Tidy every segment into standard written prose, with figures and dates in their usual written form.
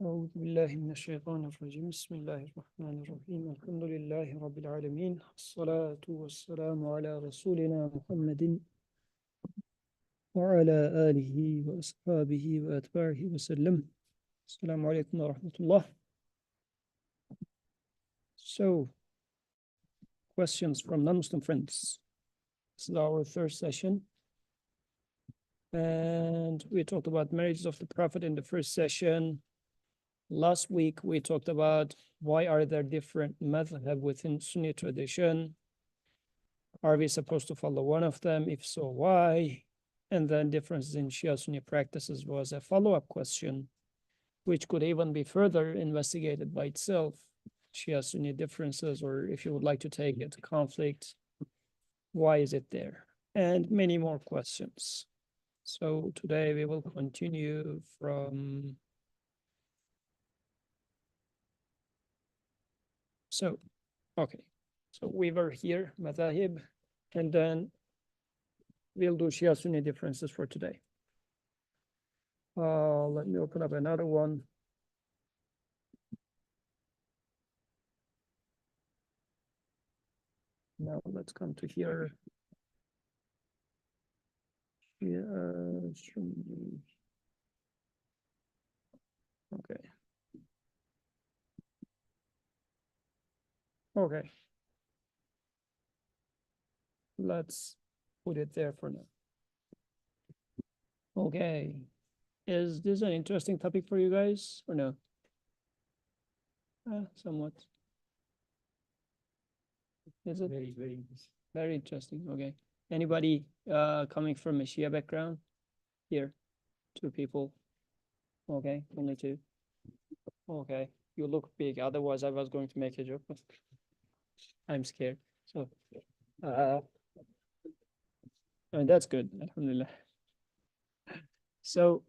أعوذ بالله من الشيطان الرجيم بسم الله الرحمن الرحيم الحمد لله رب العالمين الصلاة والسلام على رسولنا محمد وعلى آله وأصحابه وأتباعه وسلم. السلام عليكم ورحمة الله. So, questions from non-Muslim friends. This is our third session. And we talked about marriages of the Prophet in the first session. Last week, we talked about why are there different madhab within Sunni tradition? Are we supposed to follow one of them? If so, why? And then differences in Shia-Sunni practices was a follow-up question, which could even be further investigated by itself. Shia-Sunni differences, or if you would like to take it, conflict, why is it there? And many more questions. So today we will continue from... So we were here, madhahib, and then we'll do Shia-Sunni differences for today. Let me open up another one. Now let's come to here. Okay. Okay. Let's put it there for now. Okay. Is this an interesting topic for you guys or no? Somewhat. Is it? Very interesting. Okay. Anybody coming from a Shia background? Here. 2 people. Okay. Only 2. Okay. You look big. Otherwise, I was going to make a joke. I'm scared. So, and that's good. Alhamdulillah. So,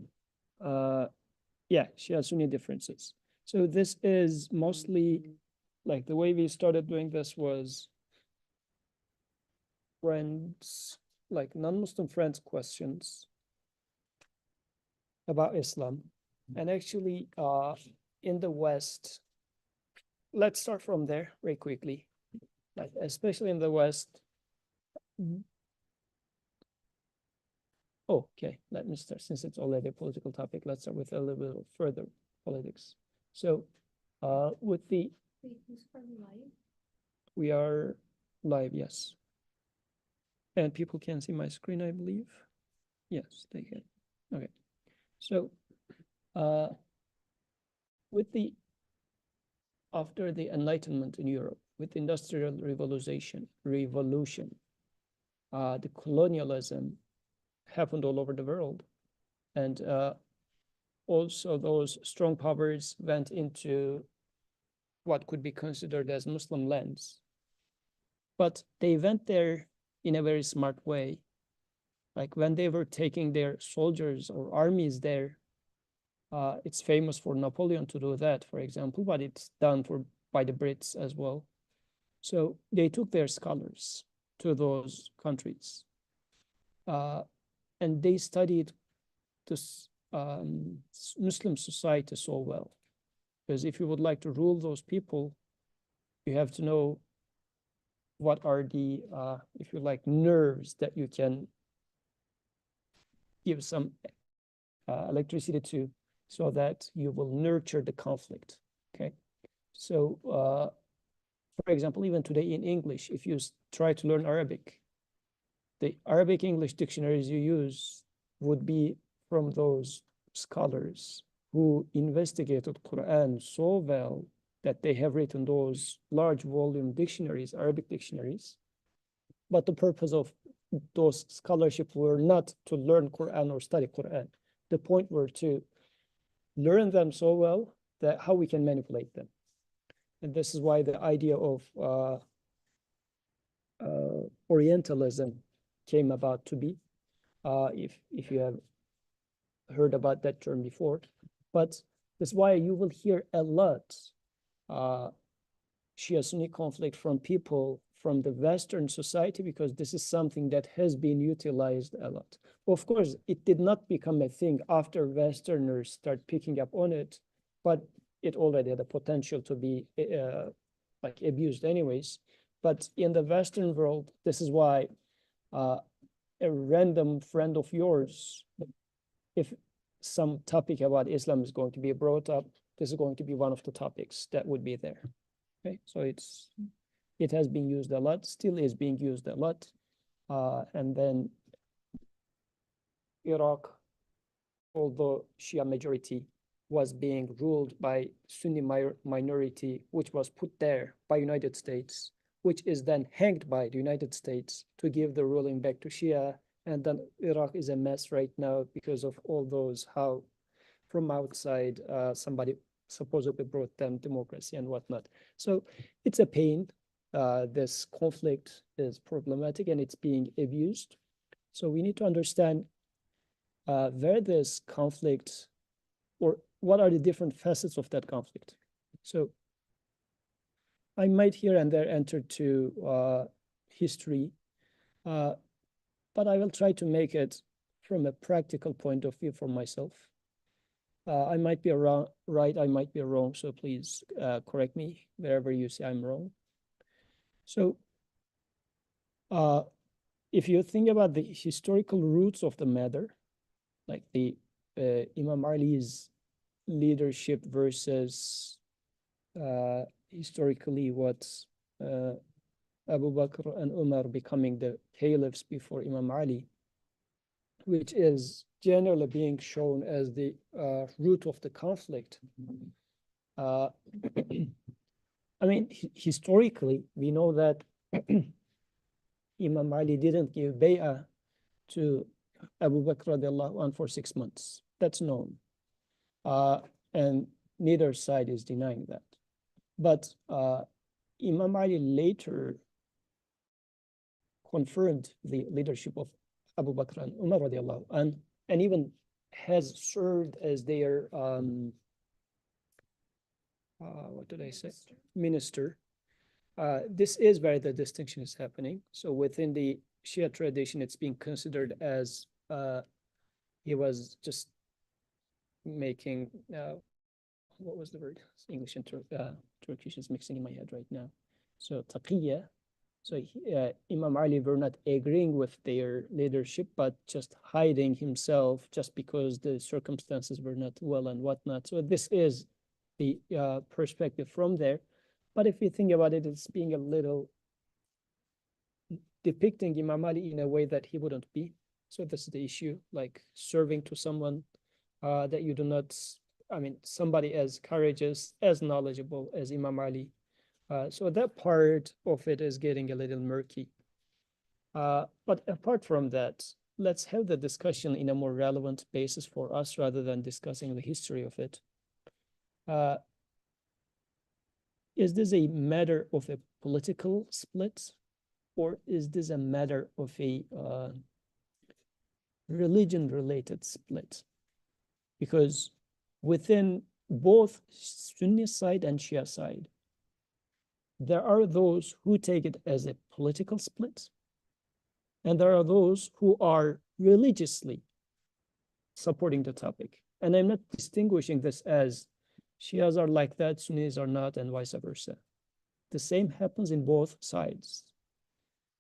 yeah, Shia-Sunni differences. So this is mostly like the way we started doing this was friends, like non-Muslim friends questions about Islam. And actually, in the West, let's start from there very quickly. Like especially in the West. Oh, okay, let me start, since it's already a political topic, let's start with a little bit of further politics. So, with the... We are live, yes. And people can see my screen, I believe. Yes, they can. Okay. So, after the Enlightenment in Europe, with the Industrial Revolution, the colonialism happened all over the world. And also those strong powers went into what could be considered as Muslim lands. But they went there in a very smart way. Like when they were taking their soldiers or armies there, it's famous for Napoleon to do that, for example, but it's done by the Brits as well. So they took their scholars to those countries. And they studied this Muslim society so well. Because if you would like to rule those people, you have to know what are the, if you like, nerves that you can give some electricity to, so that you will nurture the conflict, okay? So, for example, even today in English, if you try to learn Arabic, the Arabic English dictionaries you use would be from those scholars who investigated Quran so well that they have written those large volume dictionaries, Arabic dictionaries. But the purpose of those scholarships were not to learn Quran or study Quran. The point were to learn them so well that how we can manipulate them. And this is why the idea of Orientalism came about to be, if you have heard about that term before. But that's why you will hear a lot Shia-Sunni conflict from people from the Western society, because this is something that has been utilized a lot. Of course, it did not become a thing after Westerners start picking up on it. but it already had the potential to be like abused anyways. But in the Western world, this is why a random friend of yours, if some topic about Islam is going to be brought up, this is going to be one of the topics that would be there. Okay, so it has been used a lot, still is being used a lot. And then Iraq, although Shia majority, was being ruled by Sunni minority, which was put there by United States, which is then hanged by the United States to give the ruling back to Shia. And then Iraq is a mess right now because of all those, how from outside somebody supposedly brought them democracy and whatnot. So it's a pain. This conflict is problematic and it's being abused. So we need to understand where this conflict, or what are the different facets of that conflict. So I might here and there enter to history, but I will try to make it from a practical point of view for myself. I might be right, I might be wrong, so please correct me wherever you say I'm wrong. So if you think about the historical roots of the matter, like the Imam Ali's leadership versus historically what Abu Bakr and Umar becoming the caliphs before Imam Ali, which is generally being shown as the root of the conflict. I mean, historically, we know that Imam Ali didn't give bay'ah to Abu Bakr radiallahu anh for 6 months. That's known. And neither side is denying that. But Imam Ali later confirmed the leadership of Abu Bakr and Umar radiallahu anh, and even has served as their what did I say? Minister. This is where the distinction is happening. So within the Shia tradition, it's being considered as he was just making what was the word? English and Turkish is mixing in my head right now. So taqiyya. So Imam Ali were not agreeing with their leadership, but just hiding himself just because the circumstances were not well and whatnot. So this is the perspective from there. But if you think about it, it's being a little depicting Imam Ali in a way that he wouldn't be. So this is the issue, like serving to someone that you do not, I mean, somebody as courageous, as knowledgeable as Imam Ali. So that part of it is getting a little murky. But apart from that, let's have the discussion in a more relevant basis for us rather than discussing the history of it. Is this a matter of a political split, or is this a matter of a religion-related split? Because within both Sunni side and Shia side, there are those who take it as a political split, and there are those who are religiously supporting the topic. And I'm not distinguishing this as Shias are like that, Sunnis are not, and vice versa. The same happens in both sides.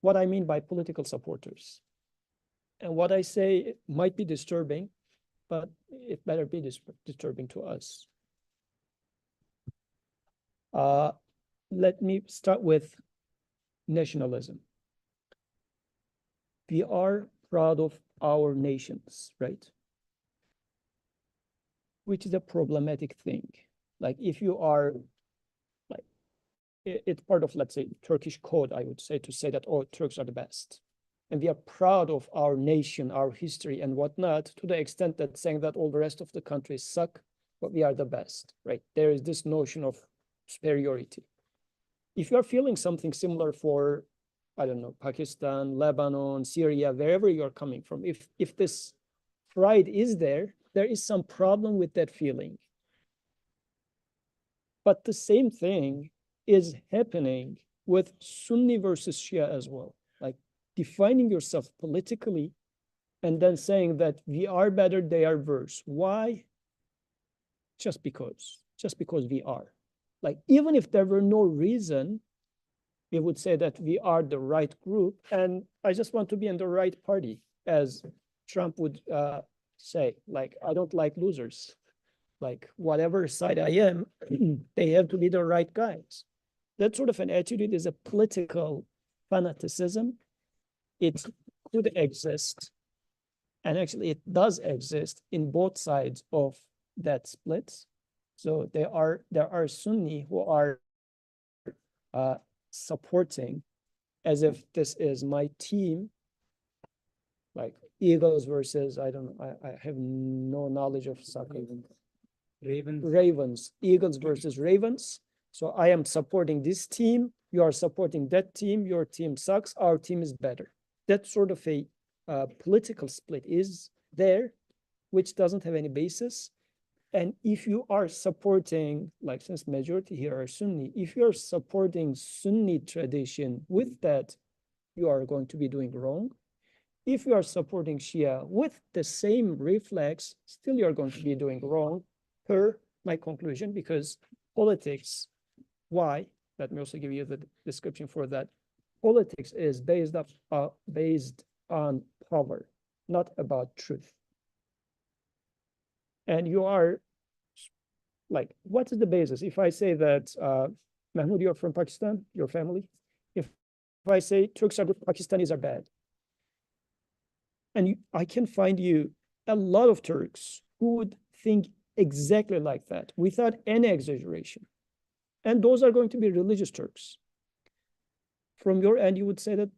What I mean by political supporters. And what I say might be disturbing, but it better be disturbing to us. Let me start with nationalism. We are proud of our nations, right? Which is a problematic thing. Like if you are, like, it's part of, let's say, Turkish code, I would say, to say that, oh, Turks are the best. And we are proud of our nation, our history and whatnot, to the extent that saying that all the rest of the countries suck, but we are the best, right? There is this notion of superiority. If you're feeling something similar for, I don't know, Pakistan, Lebanon, Syria, wherever you're coming from, if this pride is there, there is some problem with that feeling. But the same thing is happening with Sunni versus Shia as well. Like defining yourself politically and then saying that we are better, they are worse. Why? Just because just because we are. Like, even if there were no reason, we would say that we are the right group, and I just want to be in the right party, as Trump would say, like, I don't like losers. Like, whatever side I am, they have to be the right guys. That sort of an attitude is a political fanaticism. It could exist, and actually it does exist in both sides of that split. So there are Sunni who are supporting as if this is my team, like Eagles versus, I don't know, I have no knowledge of soccer. Ravens, Eagles versus Ravens. So I am supporting this team, you are supporting that team, your team sucks, our team is better. That sort of a political split is there, which doesn't have any basis. And if you are supporting, like, since majority here are Sunni, if you're supporting Sunni tradition with that, you are going to be doing wrong. If you are supporting Shia with the same reflex, still you're going to be doing wrong, per my conclusion, because politics, why? Let me also give you the description for that. Politics is based on power, not about truth. And you are, like, what is the basis? If I say that, Mahmoud, you're from Pakistan, your family, if I say Turks are good, Pakistanis are bad, and I can find you a lot of Turks who would think exactly like that without any exaggeration. And those are going to be religious Turks. From your end, you would say that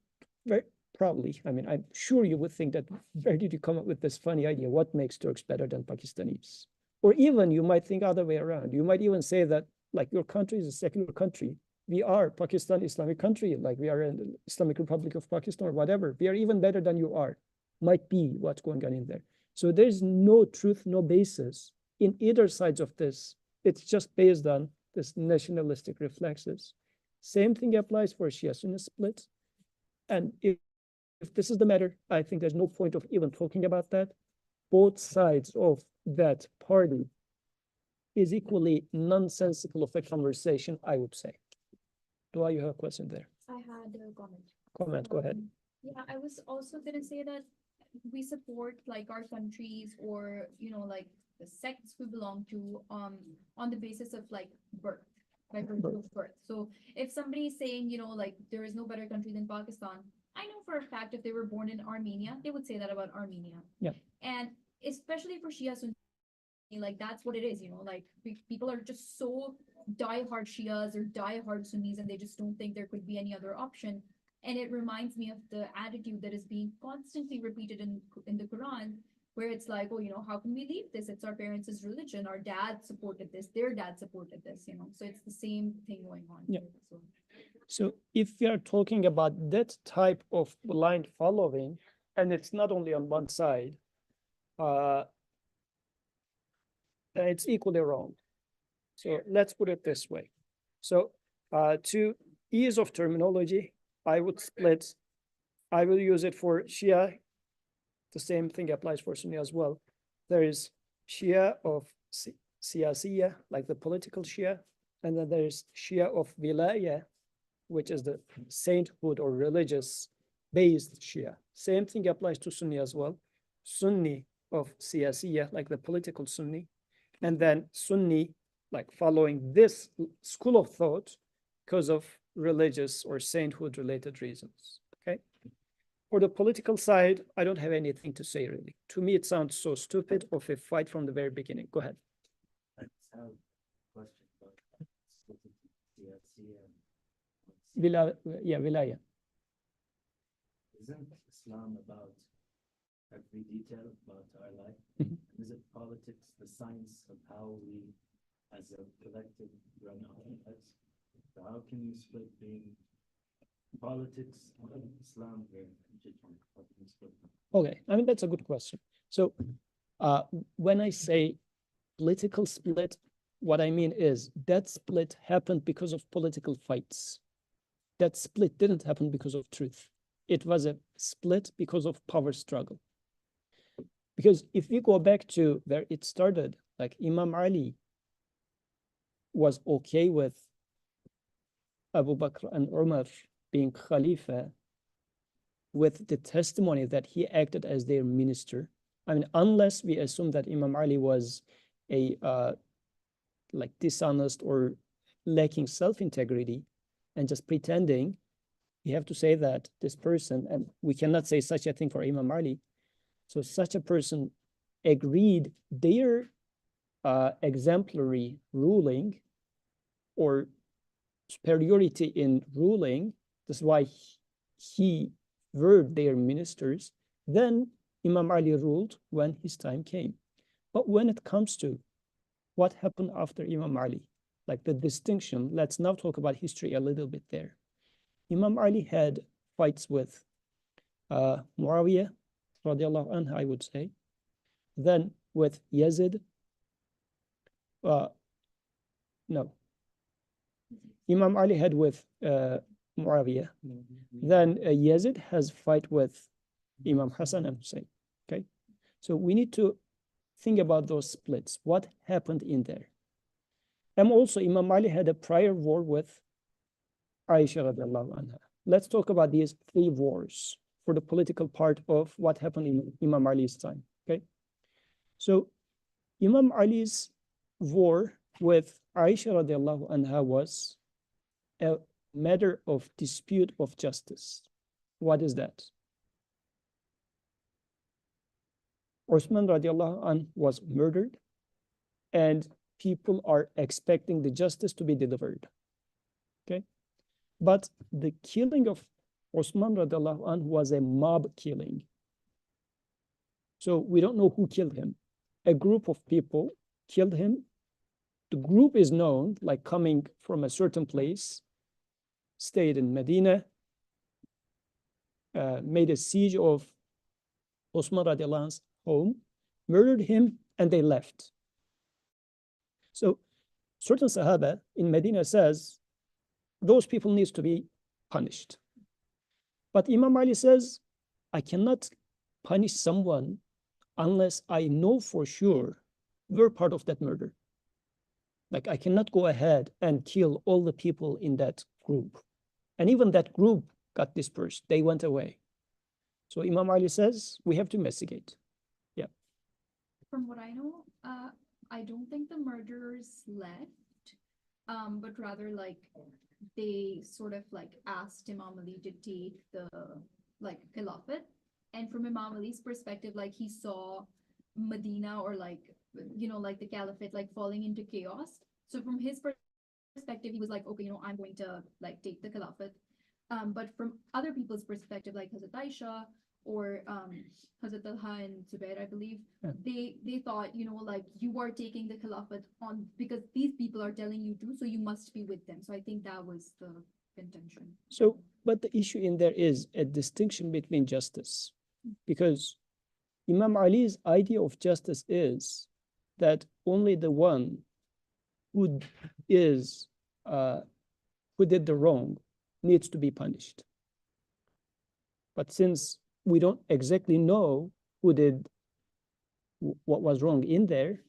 very probably, I mean, I'm sure you would think that, where did you come up with this funny idea? What makes Turks better than Pakistanis? Or even you might think other way around. You might even say that, like, your country is a secular country. We are Pakistan, Islamic country, like we are an Islamic Republic of Pakistan or whatever. We are even better than you are. Might be what's going on in there. So there's no truth, no basis in either sides of this. It's just based on this nationalistic reflexes. Same thing applies for Shia-Sunni split. And if this is the matter, I think there's no point of even talking about that. Both sides of that party is equally nonsensical of a conversation, I would say. Do you have a question there? I had a comment. Comment, go ahead. Yeah, I was also gonna say that we support, like, our countries, or like the sects we belong to, on the basis of, like, birth, by virtue of birth. So if somebody's saying, like, there is no better country than Pakistan, I know for a fact if they were born in Armenia, they would say that about Armenia. Yeah. And especially for Shia Sunni, like, that's what it is, like, people are just so diehard Shias or diehard Sunnis, and they just don't think there could be any other option. And it reminds me of the attitude that is being constantly repeated in the Quran, where it's like, oh, how can we leave this? It's our parents' religion. Our dad supported this. Their dad supported this, So it's the same thing going on. Yeah. Here, so if we are talking about that type of blind following, and it's not only on one side, it's equally wrong. So let's put it this way. So to ease of terminology, I will use it for Shia. The same thing applies for Sunni as well. There is Shia of Siyasiyya, like the political Shia, and then there's Shia of Wilaya, which is the sainthood or religious based Shia. Same thing applies to Sunni as well. Sunni of Siyasiyya, like the political Sunni, and then Sunni, like following this school of thought because of religious or sainthood related reasons. Okay. For the political side, I don't have anything to say really. To me, it sounds so stupid of a fight from the very beginning. Go ahead. I have a question about Wilaya. Isn't Islam about every detail about our life? Is it politics, the science of how we as a collective run our lives? So how can you split being politics and Islam very different? How can you split them? Okay, I mean, that's a good question. So when I say political split, what I mean is that split happened because of political fights. That split didn't happen because of truth. It was a split because of power struggle. Because if we go back to where it started, like Imam Ali was okay with Abu Bakr and Umar being Khalifa with the testimony that he acted as their minister. I mean, unless we assume that Imam Ali was a like dishonest or lacking self-integrity and just pretending, you have to say that this person, and we cannot say such a thing for Imam Ali, so such a person agreed their exemplary ruling or superiority in ruling, that's why he were their ministers, then Imam Ali ruled when his time came. But when it comes to what happened after Imam Ali, like the distinction, let's now talk about history a little bit there. Imam Ali had fights with Muawiyah, radiallahu anhu, I would say, then with Yazid, no, Imam Ali had with Muawiyah. Then Yazid has fight with Imam Hassan and Hussein. Okay, so we need to think about those splits. What happened in there? And also Imam Ali had a prior war with Aisha radiallahu anha. Let's talk about these three wars for the political part of what happened in Imam Ali's time. Okay, so Imam Ali's war with Aisha radiallahu anha was a matter of dispute of justice. What is that? Osman radiallahu anh was murdered, and people are expecting the justice to be delivered. Okay, but the killing of Osman radiallahu anh was a mob killing. So we don't know who killed him. A group of people killed him. The group is known, like coming from a certain place, stayed in Medina, made a siege of Osman radiallahu anh's home, murdered him, and they left. So certain Sahaba in Medina says, those people needs to be punished. But Imam Ali says, I cannot punish someone unless I know for sure we're part of that murder. Like I cannot go ahead and kill all the people in that group. And even that group got dispersed. They went away. So Imam Ali says, we have to investigate. Yeah. From what I know, I don't think the murderers left, but rather like they sort of like asked Imam Ali to take the like Khilafat. And from Imam Ali's perspective, like he saw Medina or like, you know, like the Caliphate like falling into chaos. So from his perspective, he was like, okay, you know, I'm going to like take the Caliphate. But from other people's perspective, like Hazrat Aisha or Hazrat Talha and Zubair, I believe, Yeah. they thought, you know, like you are taking the Caliphate on because these people are telling you to, so you must be with them. So I think that was the intention. So, but the issue in there is a distinction between justice, because Imam Ali's idea of justice is that only the one who is who did the wrong needs to be punished. But since we don't exactly know who did what was wrong in there,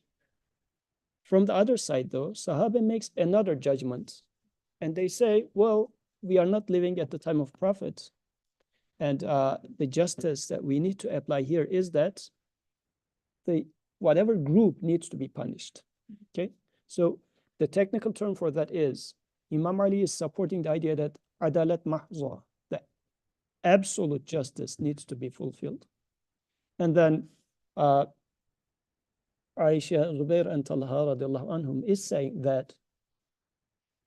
from the other side though, Sahaba makes another judgment, and they say, well, we are not living at the time of Prophet, and the justice that we need to apply here is that the whatever group needs to be punished. Okay, so the technical term for that is Imam Ali is supporting the idea that adalat mahza, the absolute justice needs to be fulfilled, and then Aisha, Zubair, and Talha radiallahu anhum is saying that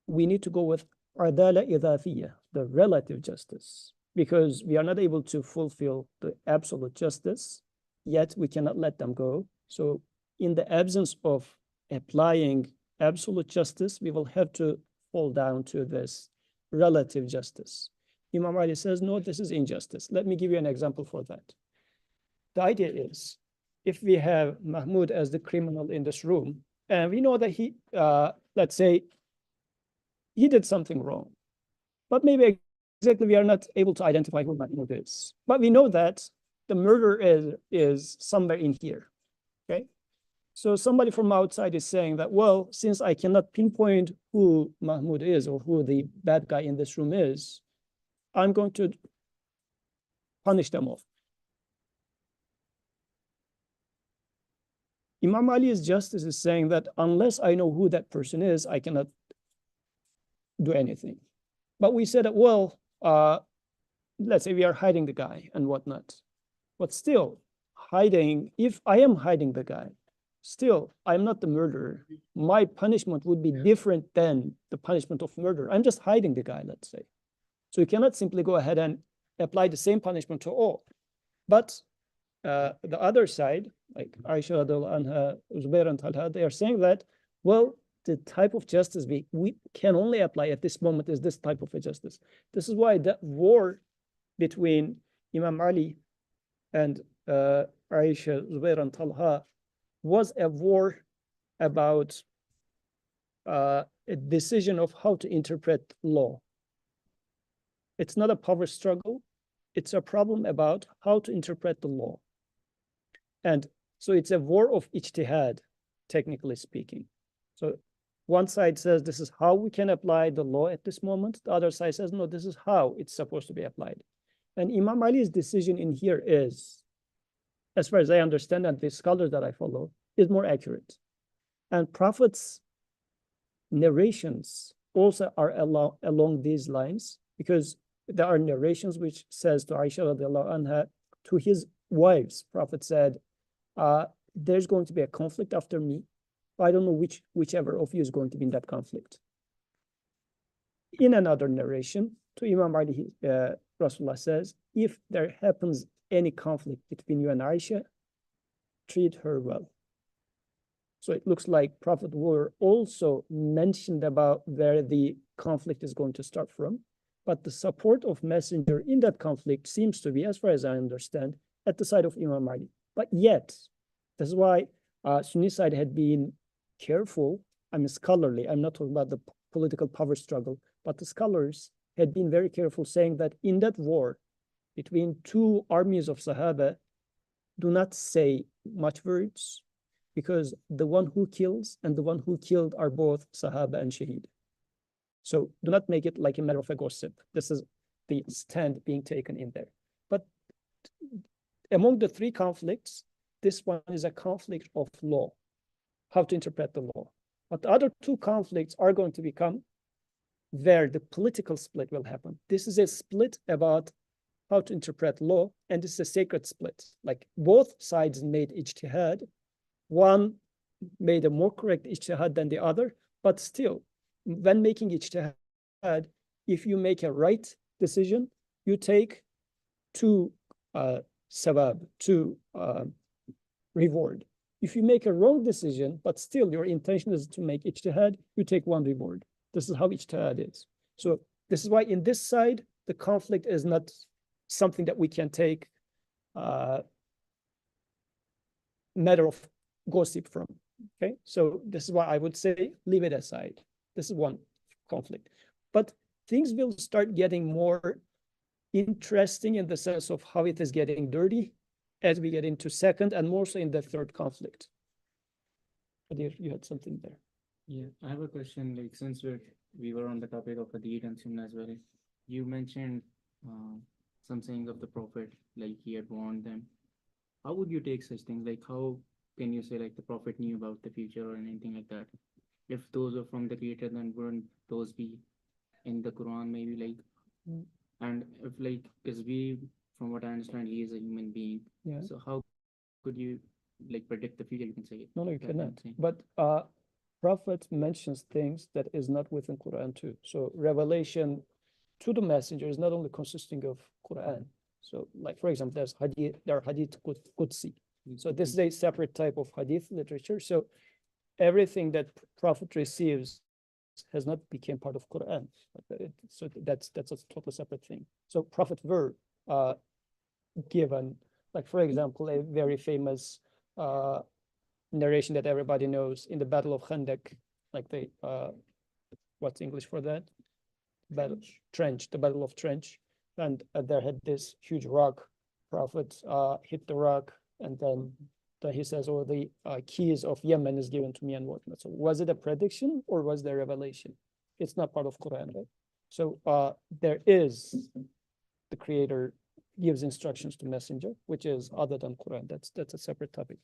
we need to go with adala idafiyya, the relative justice, because we are not able to fulfill the absolute justice, yet we cannot let them go. So in the absence of applying absolute justice, we will have to fall down to this relative justice. Imam Ali says, no, this is injustice. Let me give you an example for that. The idea is, if we have Mahmoud as the criminal in this room, and we know that he, let's say, he did something wrong, but maybe exactly we are not able to identify who Mahmoud is. But we know that the murder is somewhere in here, okay? So somebody from outside is saying that, well, since I cannot pinpoint who Mahmoud is or who the bad guy in this room is, I'm going to punish them all. Imam Ali's justice is saying that unless I know who that person is, I cannot do anything. But we said that, well, let's say we are hiding the guy and whatnot. But still, hiding, if I am hiding the guy, still, I'm not the murderer. My punishment would be different than the punishment of murder. I'm just hiding the guy, let's say. So you cannot simply go ahead and apply the same punishment to all. But the other side, like Aisha anha, Zubair and Talha, they are saying that, well, the type of justice we can only apply at this moment is this type of a justice. This is why that war between Imam Ali and Aisha, Zubair and Talha was a war about a decision of how to interpret law. It's not a power struggle. It's a problem about how to interpret the law. And so it's a war of ijtihad, technically speaking. So one side says this is how we can apply the law at this moment. The other side says, no, this is how it's supposed to be applied. And Imam Ali's decision in here is, as far as I understand, and the scholars that I follow, is more accurate. And Prophet's narrations also are along these lines, because there are narrations which says to Aisha radiallahu anha, to his wives, Prophet said, there's going to be a conflict after me. I don't know whichever of you is going to be in that conflict. In another narration, to Imam Ali, Rasulullah says, if there happens any conflict between you and Aisha, treat her well. So it looks like Prophet were also mentioned about where the conflict is going to start from. But the support of Messenger in that conflict seems to be, as far as I understand, at the side of Imam Ali. But yet, this is why Sunni side had been careful. I'm scholarly. I'm not talking about the political power struggle, but the scholars had been very careful, saying that in that war between two armies of Sahaba, do not say much words, because the one who kills and the one who killed are both Sahaba and Shaheed. So do not make it like a matter of a gossip. This is the stand being taken in there. But among the three conflicts, this one is a conflict of law, how to interpret the law. But the other two conflicts are going to become where the political split will happen. This is a split about how to interpret law, and this is a sacred split. Like both sides made ijtihad. One made a more correct ijtihad than the other, but still, when making ijtihad, if you make a right decision, you take two sawab, two reward. If you make a wrong decision, but still your intention is to make ijtihad, you take one reward. This is how ijtihad is. So this is why in this side, the conflict is not something that we can take matter of gossip from. Okay, so this is why I would say leave it aside. This is one conflict, but things will start getting more interesting in the sense of how it is getting dirty as we get into second and more so in the third conflict. Adir, you had something there. Yeah, I have a question. Like, since we were on the topic of Hadith and Sunnah as well, you mentioned some sayings of the Prophet, like he had warned them. How would you take such things? Like, how can you say like the Prophet knew about the future or anything like that? If those are from the Creator, then wouldn't those be in the Quran? Maybe like, and if like, because we, from what I understand, he is a human being. Yeah. So how could you like predict the future? You can say it. No, you That's what I'm cannot. saying. But Prophet mentions things that is not within Quran too. So revelation to the messenger is not only consisting of Quran. So like, for example, there are hadith Qudsi. So this is a separate type of hadith literature. So everything that Prophet receives has not become part of Quran. So that's a totally separate thing. So Prophet were given, like for example, a very famous narration that everybody knows in the Battle of Khandak, like the what's English for that? Trench, the Battle of Trench, and there had this huge rock. Prophet hit the rock, and then That he says, "Oh, the keys of Yemen is given to me and whatnot." So was it a prediction or was there revelation? It's not part of Quran, right? So there is the Creator gives instructions to Messenger, which is other than Quran. That's a separate topic.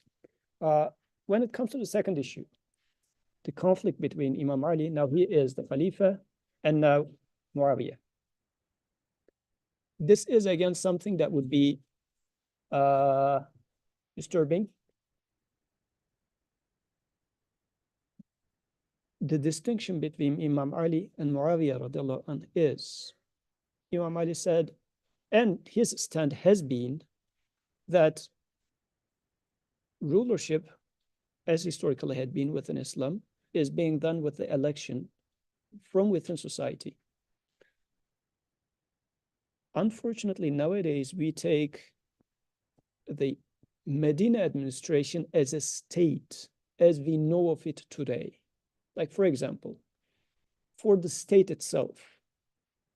When it comes to the second issue, the conflict between Imam Ali, now he is the Khalifa, and now Muawiyah. This is again something that would be disturbing. The distinction between Imam Ali and Muawiyah radiallahu anh is, Imam Ali said, and his stand has been that rulership, as historically had been within Islam, is being done with the election from within society. Unfortunately, nowadays, we take the Medina administration as a state, as we know of it today. Like, for example, for the state itself,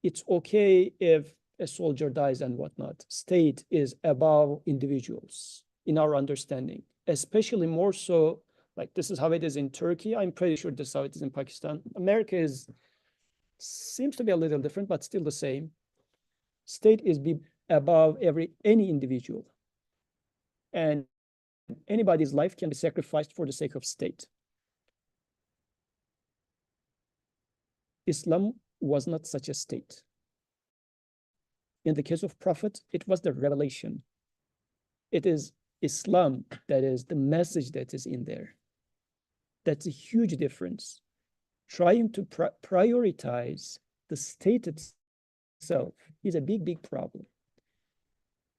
it's okay if a soldier dies and whatnot. State is above individuals in our understanding, especially more so, like this is how it is in Turkey. I'm pretty sure this is how it is in Pakistan. America seems to be a little different, but still the same. State is above any individual. And anybody's life can be sacrificed for the sake of state. Islam was not such a state. In the case of Prophet, it was the revelation. It is Islam that is the message that is in there. That's a huge difference. Trying to prioritize the state itself is a big, big problem.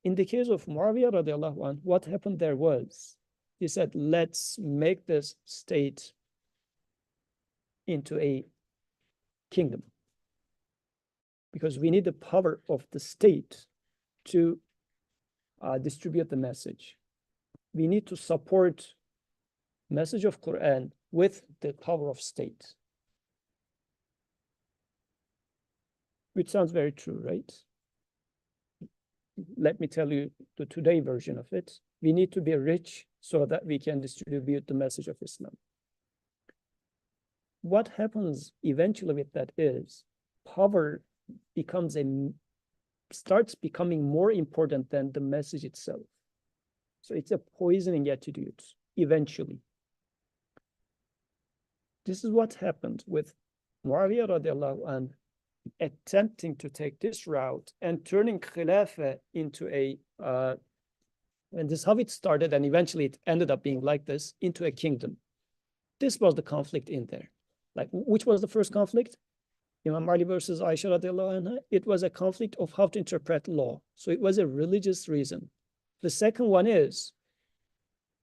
In the case of Muawiyah radiallahu anh, what happened there was, he said, let's make this state into a kingdom, because we need the power of the state to distribute the message. We need to support message of Quran with the power of state. Which sounds very true, right? Let me tell you the today version of it. We need to be rich so that we can distribute the message of Islam. What happens eventually with that is power starts becoming more important than the message itself. So it's a poisoning attitude eventually. This is what happened with Muawiyah radiallahu anh attempting to take this route and turning Khilafah into and this is how it started, and eventually it ended up being like this, into a kingdom. This was the conflict in there. Like, which was the first conflict? Imam Ali versus Aisha radiallahu anha. It was a conflict of how to interpret law. So it was a religious reason. The second one is,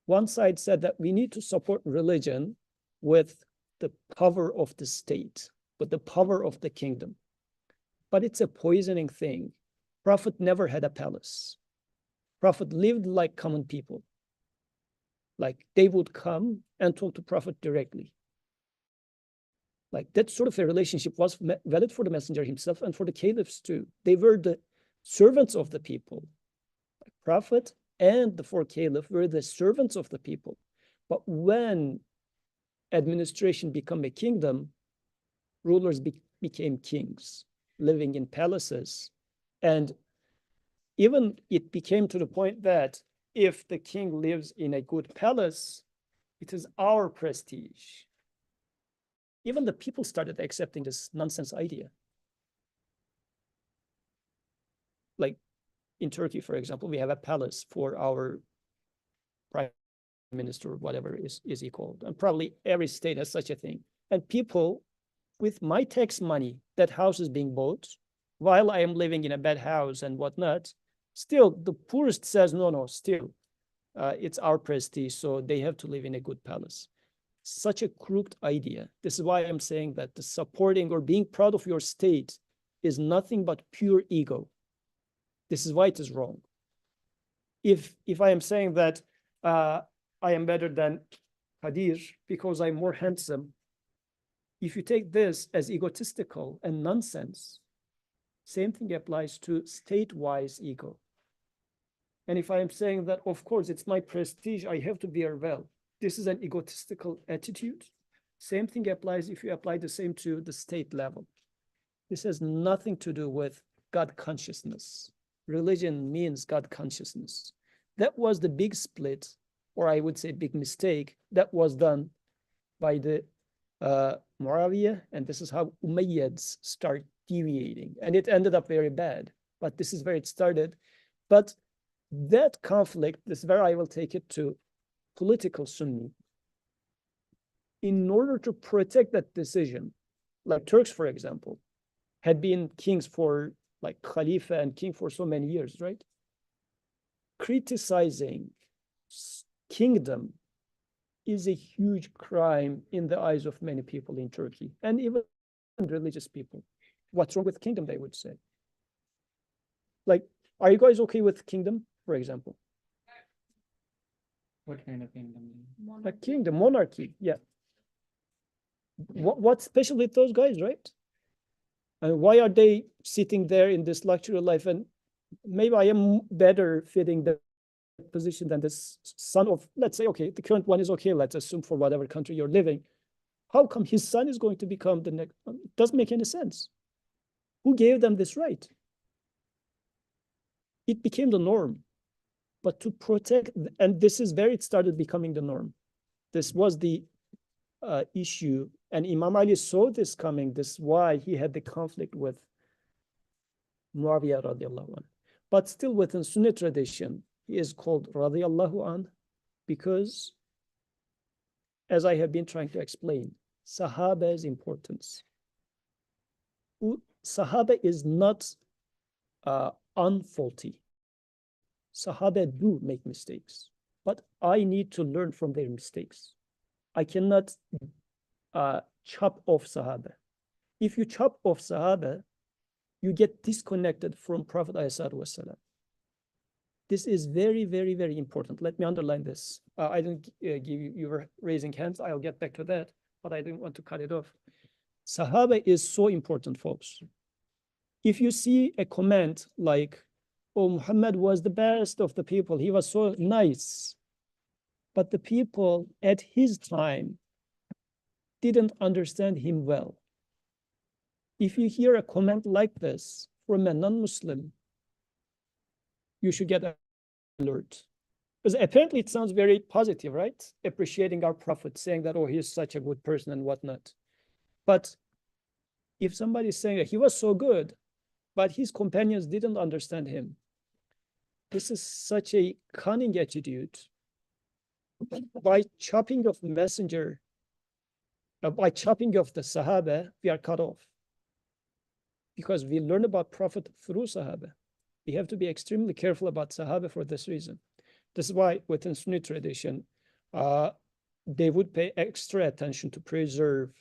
one side said that we need to support religion with the power of the state, with the power of the kingdom. But it's a poisoning thing. Prophet never had a palace. Prophet lived like common people. Like they would come and talk to Prophet directly. Like that sort of a relationship was valid for the messenger himself and for the caliphs too. They were the servants of the people. Like Prophet and the four caliphs were the servants of the people. But when administration became a kingdom, rulers became kings, living in palaces. And even it became to the point that if the king lives in a good palace, it is our prestige. Even the people started accepting this nonsense idea. Like in Turkey, for example, we have a palace for our prime minister, whatever is he called. And probably every state has such a thing. And people, with my tax money, that house is being bought, while I am living in a bad house and whatnot, still the poorest says, no, still, it's our prestige, so they have to live in a good palace. Such a crooked idea. This is why I'm saying that the supporting or being proud of your state is nothing but pure ego. This is why it is wrong. If I am saying that I am better than Kadir because I'm more handsome, if you take this as egotistical and nonsense, same thing applies to state-wise ego. And if I am saying that, of course, it's my prestige, I have to wear well. This is an egotistical attitude. Same thing applies if you apply the same to the state level. This has nothing to do with God consciousness. Religion means God consciousness. That was the big split, or I would say big mistake, that was done by the Muawiyah, and this is how Umayyads start deviating. And it ended up very bad, but this is where it started. But that conflict, this is where I will take it to political Sunni. In order to protect that decision, like Turks, for example, had been kings for like Khalifa and king for so many years, right? Criticizing kingdom is a huge crime in the eyes of many people in Turkey, and even religious people. What's wrong with kingdom, they would say. Like, are you guys okay with kingdom, for example? What kind of kingdom? A kingdom, monarchy, yeah. What's special with those guys, right? And why are they sitting there in this luxury life? And maybe I am better fitting the position than this son of, let's say, okay, the current one is okay, let's assume for whatever country you're living. How come his son is going to become the next? It doesn't make any sense. Who gave them this right? It became the norm. But to protect, and this is where it started becoming the norm. This was the issue, and Imam Ali saw this coming. This is why he had the conflict with Muawiyah radiallahu anh. But still within Sunni tradition, he is called radiallahu anh because, as I have been trying to explain, Sahaba's importance. Sahaba is not unfaulty. Sahaba do make mistakes, but I need to learn from their mistakes. I cannot chop off Sahaba. If you chop off Sahaba, you get disconnected from Prophet ﷺ. This is very, very, very important. Let me underline this. I didn't give you were raising hands. I'll get back to that, but I didn't want to cut it off. Sahaba is so important, folks. If you see a comment like, oh, Muhammad was the best of the people, he was so nice, but the people at his time didn't understand him well. If you hear a comment like this from a non-Muslim, you should get alert. Because apparently it sounds very positive, right? Appreciating our prophet, saying that, oh, he's such a good person and whatnot. But if somebody is saying that he was so good, but his companions didn't understand him, this is such a cunning attitude. By chopping off the messenger, by chopping off the Sahaba, we are cut off. Because we learn about Prophet through Sahaba. We have to be extremely careful about Sahaba for this reason. This is why within Sunni tradition, they would pay extra attention to preserve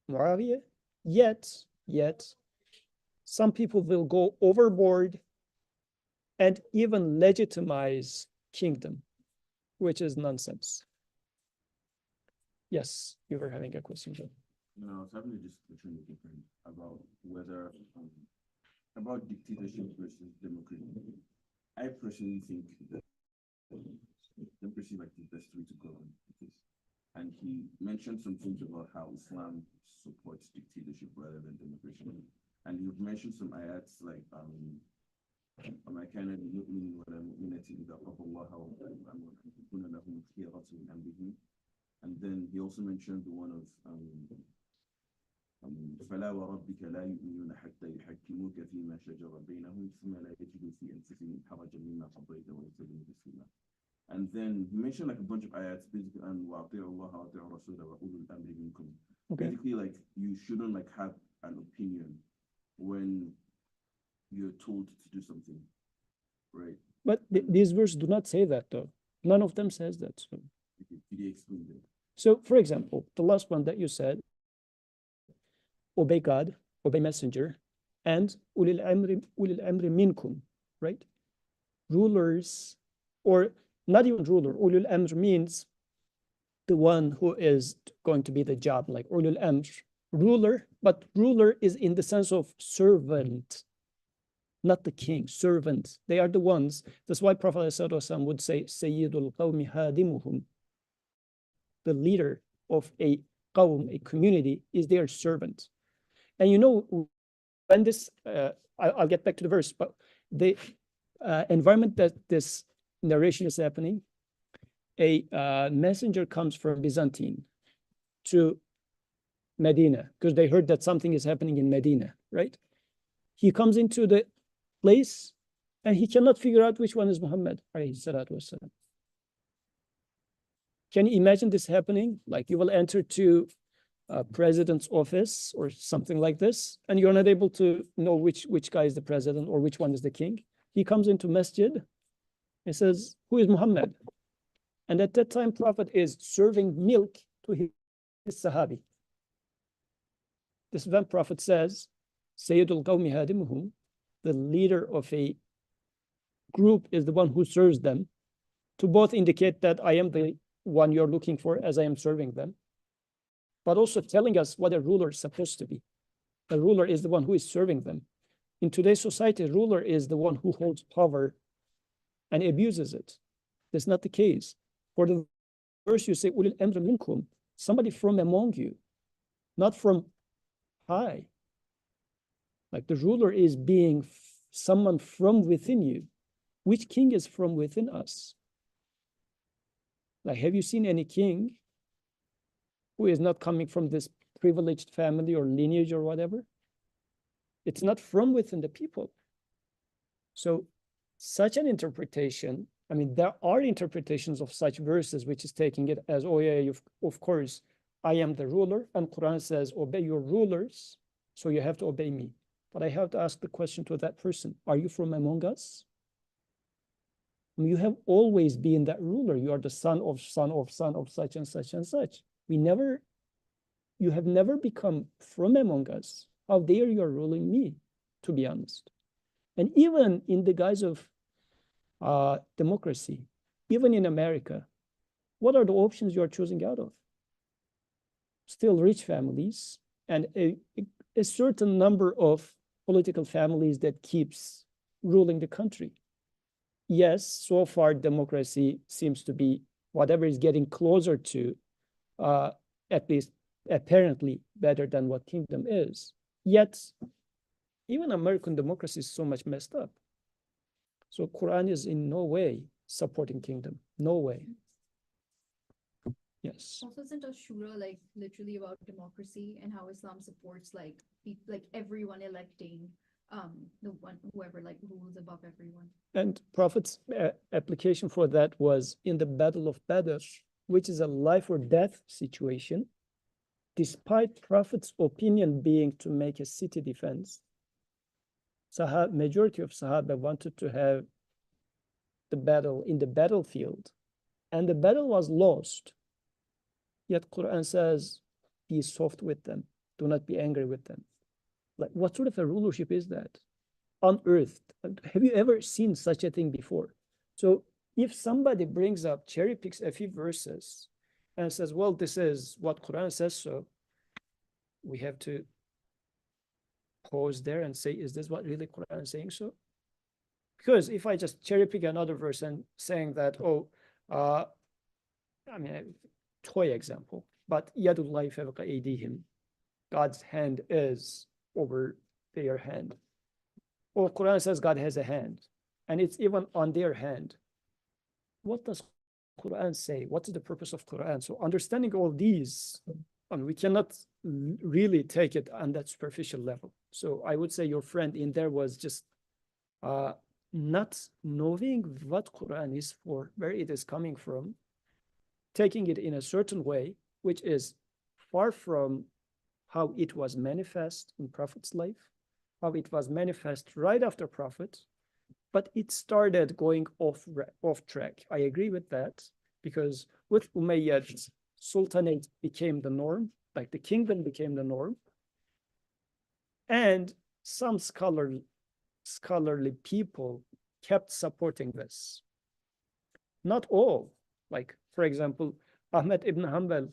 Muawiyah. Yet, some people will go overboard and even legitimize kingdom, which is nonsense. Yes, you were having a question, John. No, I was having a discussion with a friend about whether about dictatorship versus democracy. I personally think that democracy like the best way to go on because, and he mentioned some things about how Islam supports dictatorship rather than democracy, and he mentioned some ayats like وما كان للمؤمن ولا مؤمنة إذا قضى الله ورسوله أمرا أن يكون لهم الخيرة من أمرهم. And then he also mentioned the one of فلا وربك لا يؤمنون حتى يحكموك فيما شجر بينهم ثم لا يجدوا في أنفسهم حرجا مما قضيت ويسلموا تسليما. And then he mentioned like a bunch of ayats basically and وأطيعوا الله وأطيعوا الرسول وأولو الأمر منكم. Basically like you shouldn't like have an opinion when you're told to do something, right? But these verses do not say that though. None of them says that. So. Did he explain that? So, for example, the last one that you said, obey God, obey messenger, and ulil amri minkum, right? Rulers, or not even ruler, ulul amr means the one who is going to be the job, like ulul amr, ruler, but ruler is in the sense of servant. not the king, servants. They are the ones. That's why Prophet ﷺ would say, Sayyidul Qawmi Hadimuhum. The leader of a qawm, a community, is their servant. And you know, when this, I'll get back to the verse, but the environment that this narration is happening, a messenger comes from Byzantine to Medina, because they heard that something is happening in Medina, right? He comes into the place and he cannot figure out which one is Muhammad, alayhi salatu wasalam. Can you imagine this happening? Like you will enter to a president's office or something like this, and you're not able to know which guy is the president or which one is the king. He comes into masjid and says, who is Muhammad? And at that time, Prophet is serving milk to his Sahabi. This when Prophet says, Sayyidul Qawmi Hadimuhum, the leader of a group is the one who serves them, to both indicate that I am the one you're looking for as I am serving them, but also telling us what a ruler is supposed to be. A ruler is the one who is serving them. In today's society, a ruler is the one who holds power and abuses it. That's not the case. For the verse you say, Ulil amri minkum, somebody from among you, not from high. Like the ruler is being someone from within you. Which king is from within us? Like, have you seen any king who is not coming from this privileged family or lineage or whatever? It's not from within the people. So such an interpretation, I mean, there are interpretations of such verses which is taking it as, oh yeah, of course, I am the ruler, and Quran says, obey your rulers, so you have to obey me. But I have to ask the question to that person, are you from among us? I mean, you have always been that ruler. You are the son of such and such and such. You have never become from among us. How dare you are ruling me, to be honest. And even in the guise of democracy, even in America, what are the options you are choosing out of? Still rich families and a certain number of political families that keeps ruling the country. Yes, so far democracy seems to be whatever is getting closer to, at least apparently better than what kingdom is. Yet, even American democracy is so much messed up. So Quran is in no way supporting kingdom, no way. Yes. Also, isn't Ashura like literally about democracy and how Islam supports like everyone electing the one whoever like rules above everyone? And Prophet's application for that was in the Battle of Badr, which is a life or death situation. Despite Prophet's opinion being to make a city defense, majority of Sahaba wanted to have the battle in the battlefield, and the battle was lost. Yet Quran says, be soft with them. Do not be angry with them. Like, what sort of a rulership is that? Unearthed. Have you ever seen such a thing before? So if somebody brings up, cherry picks a few verses and says, well, this is what Quran says, so we have to pause there and say, is this what really Quran is saying so? Because if I just cherry pick another verse and saying that, I mean, toy example, but yadullahi fawqa aydihim, God's hand is over their hand. Or Quran says God has a hand, and it's even on their hand. What does Quran say? What is the purpose of Quran? So understanding all these, we cannot really take it on that superficial level. So I would say your friend in there was just not knowing what Quran is for, where it is coming from, taking it in a certain way, which is far from how it was manifest in Prophet's life, how it was manifest right after Prophet, but it started going off track. I agree with that, because with Umayyad, Sultanate became the norm, like the kingdom became the norm, and some scholarly people kept supporting this. Not all, like for example, Ahmed ibn Hanbal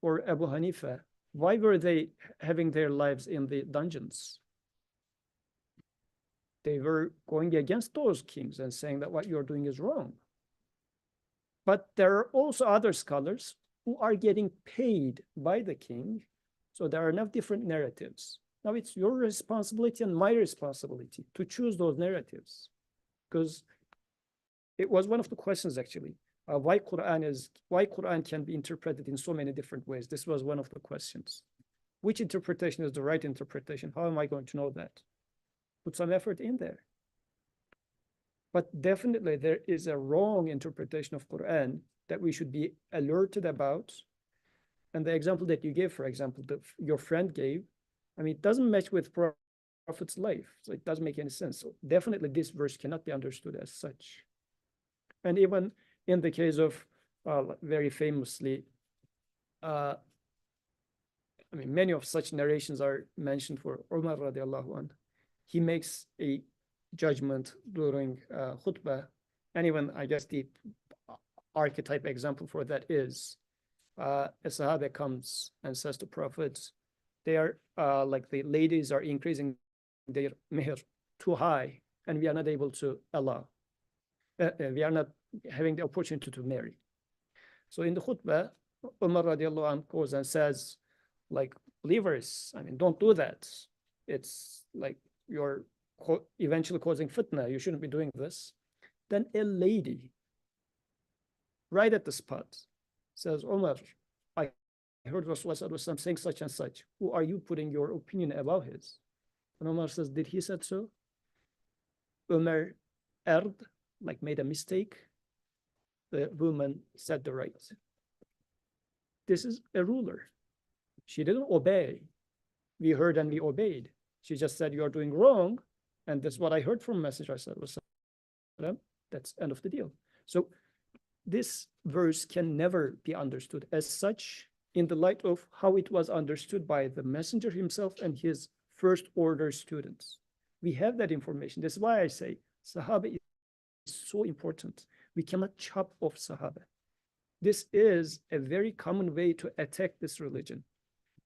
or Abu Hanifa, why were they having their lives in the dungeons? they were going against those kings and saying that what you're doing is wrong. But there are also other scholars who are getting paid by the king. So there are enough different narratives. Now it's your responsibility and my responsibility to choose those narratives, because it was one of the questions actually, why Quran can be interpreted in so many different ways. This was one of the questions. Which interpretation is the right interpretation? How am I going to know that? Put some effort in there. But definitely there is a wrong interpretation of Quran that we should be alerted about. And the example that you gave, for example, your friend gave, I mean, it doesn't match with Prophet's life. So it doesn't make any sense. So definitely this verse cannot be understood as such. And even in the case of, very famously, I mean, many of such narrations are mentioned for Umar radiallahu anh. He makes a judgment during khutbah. And even, I guess, the archetype example for that is a Sahaba comes and says to Prophet, they are like the ladies are increasing their mehr too high, and we are not able to allow. We are not having the opportunity to marry. So in the khutbah, Umar radiallahu anh goes and says, like, believers, I mean, don't do that. It's like you're eventually causing fitna. You shouldn't be doing this. Then a lady, right at the spot, says, Umar, I heard Rasulullah saying such and such. Who are you putting your opinion about his? And Umar says, did he said so? Umar erred, like made a mistake. The woman said the right. This is a ruler. She didn't obey. We heard and we obeyed. She just said, you are doing wrong. And that's what I heard from Messenger. That's end of the deal. So this verse can never be understood as such in the light of how it was understood by the Messenger himself and his first order students. We have that information. That's why I say Sahaba is so important. We cannot chop off Sahaba. This is a very common way to attack this religion,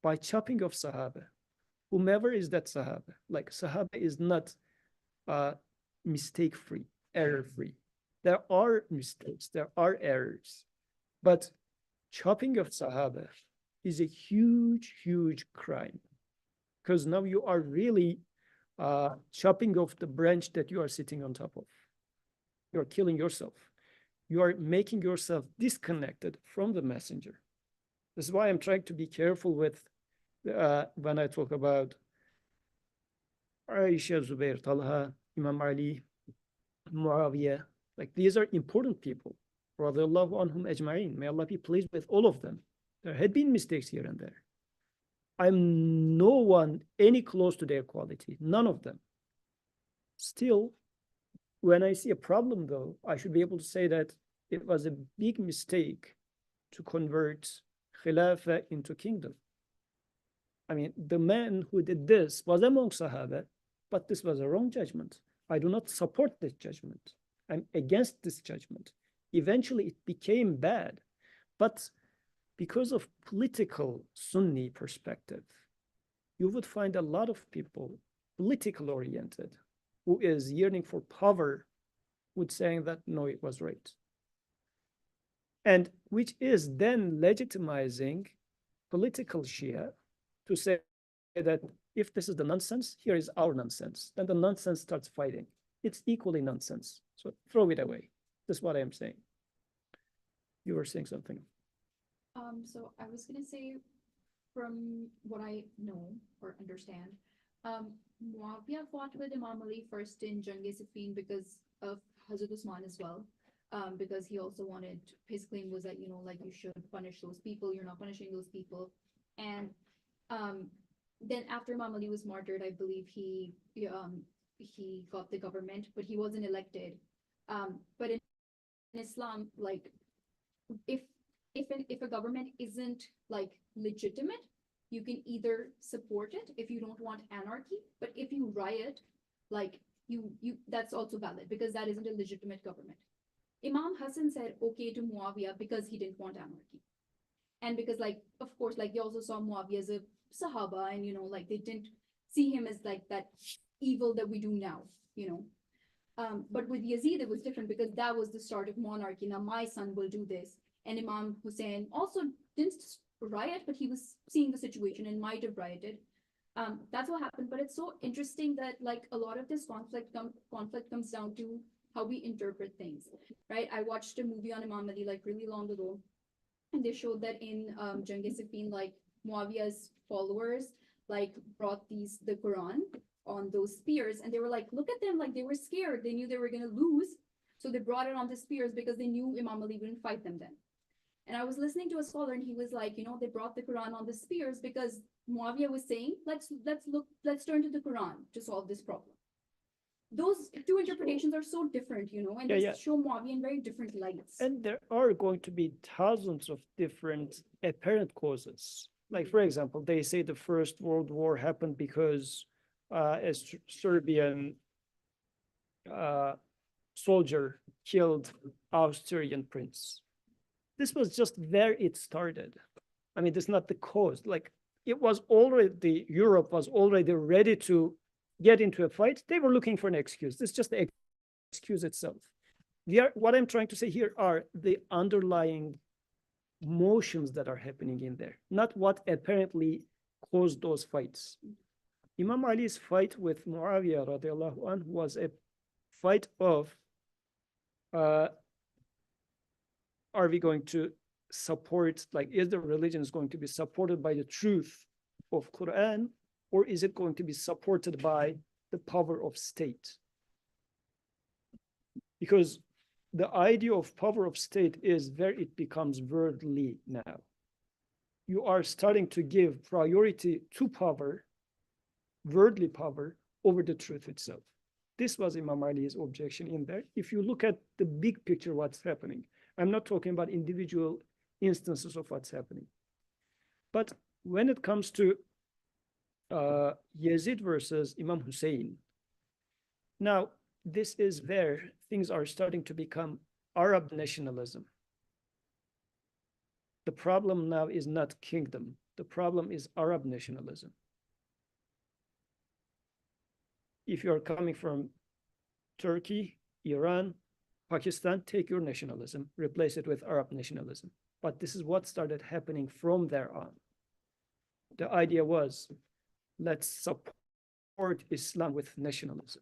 by chopping off Sahaba. Whomever is that Sahaba, like Sahaba is not mistake-free, error-free. There are mistakes, there are errors, but chopping of Sahaba is a huge, huge crime, because now you are really chopping off the branch that you are sitting on top of. You're killing yourself. You are making yourself disconnected from the messenger. This is why I'm trying to be careful with when I talk about Aisha, Zubair, Talha, Imam Ali, Muawiyah. Like, these are important people. Radiallahu anhum ajma'in. May Allah be pleased with all of them. There had been mistakes here and there. I'm no one any close to their quality. None of them. Still, when I see a problem, though, I should be able to say that it was a big mistake to convert Khilafah into kingdom. I mean, the man who did this was among Sahaba, but this was a wrong judgment. I do not support this judgment. I'm against this judgment. Eventually, it became bad. But because of political Sunni perspective, you would find a lot of people, political oriented, who is yearning for power, would saying that, no, it was right. And which is then legitimizing political Shia to say that if this is the nonsense, here is our nonsense. Then the nonsense starts fighting. It's equally nonsense. So throw it away. That's what I am saying. You were saying something. So I was gonna say, from what I know or understand, Muawiyah fought with Imam Ali first in Jang-e-Siffin because of Hazrat Usman as well. Because he also wanted, his claim was that, like, you should punish those people, you're not punishing those people. And then after Imam Ali was martyred, I believe he got the government, but he wasn't elected. But in Islam, like, if a government isn't like legitimate, you can either support it if you don't want anarchy, but if you riot, like, you that's also valid, because that isn't a legitimate government. Imam Hassan said okay to Muawiyah because he didn't want anarchy. And because, like, of course, like, they also saw Muawiyah as a Sahaba, and like, they didn't see him as like that evil that we do now. you know. But with Yazid, it was different because that was the start of monarchy. Now my son will do this. And Imam Hussein also didn't riot, but he was seeing the situation and might have rioted. That's what happened. But it's so interesting that like a lot of this conflict comes down to how we interpret things, right? I watched a movie on Imam Ali like really long ago, and they showed that in Jang-e-Siffin, like Muawiyah's followers like brought the Quran on those spears, and they were like, look at them, like they were scared. They knew they were gonna lose, so they brought it on the spears because they knew Imam Ali wouldn't fight them then. And I was listening to a scholar, and he was like, you know, they brought the Quran on the spears because Muawiyah was saying, let's turn to the Quran to solve this problem. Those two interpretations are so different, you know, and Yeah, they yeah. show Muawiyah in very different lights. And there are going to be thousands of different apparent causes. Like, for example, they say the First World War happened because a Serbian soldier killed Austrian prince. This was just where it started. I mean, this is not the cause. Like, it was already, Europe was already ready to get into a fight. They were looking for an excuse. This is just the excuse itself. What I'm trying to say here are the underlying motions that are happening in there, not what apparently caused those fights. Imam Ali's fight with Muawiyah radiallahu anhu was a fight of are we going to support, like, is the religion is going to be supported by the truth of Quran, or is it going to be supported by the power of state? Because the idea of power of state is where it becomes worldly now. You are starting to give priority to power, worldly power, over the truth itself. This was Imam Ali's objection in there. If you look at the big picture, what's happening, I'm not talking about individual instances of what's happening. But when it comes to Yazid versus Imam Hussein, now this is where things are starting to become Arab nationalism. The problem now is not kingdom. The problem is Arab nationalism. If you're coming from Turkey, Iran, Pakistan, take your nationalism, replace it with Arab nationalism. But this is what started happening from there on. The idea was, let's support Islam with nationalism.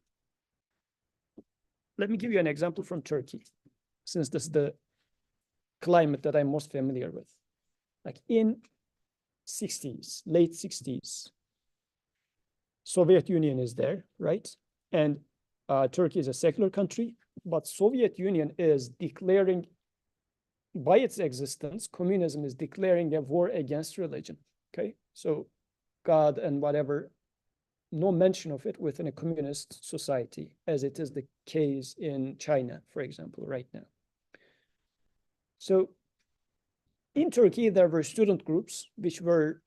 Let me give you an example from Turkey, since this is the climate that I'm most familiar with. Like in 60s, late 60s, Soviet Union is there, right? And Turkey is a secular country, but Soviet Union is declaring, by its existence, communism is declaring a war against religion, okay? So God and whatever, no mention of it within a communist society, as it is the case in China, for example, right now. So in Turkey, there were student groups which were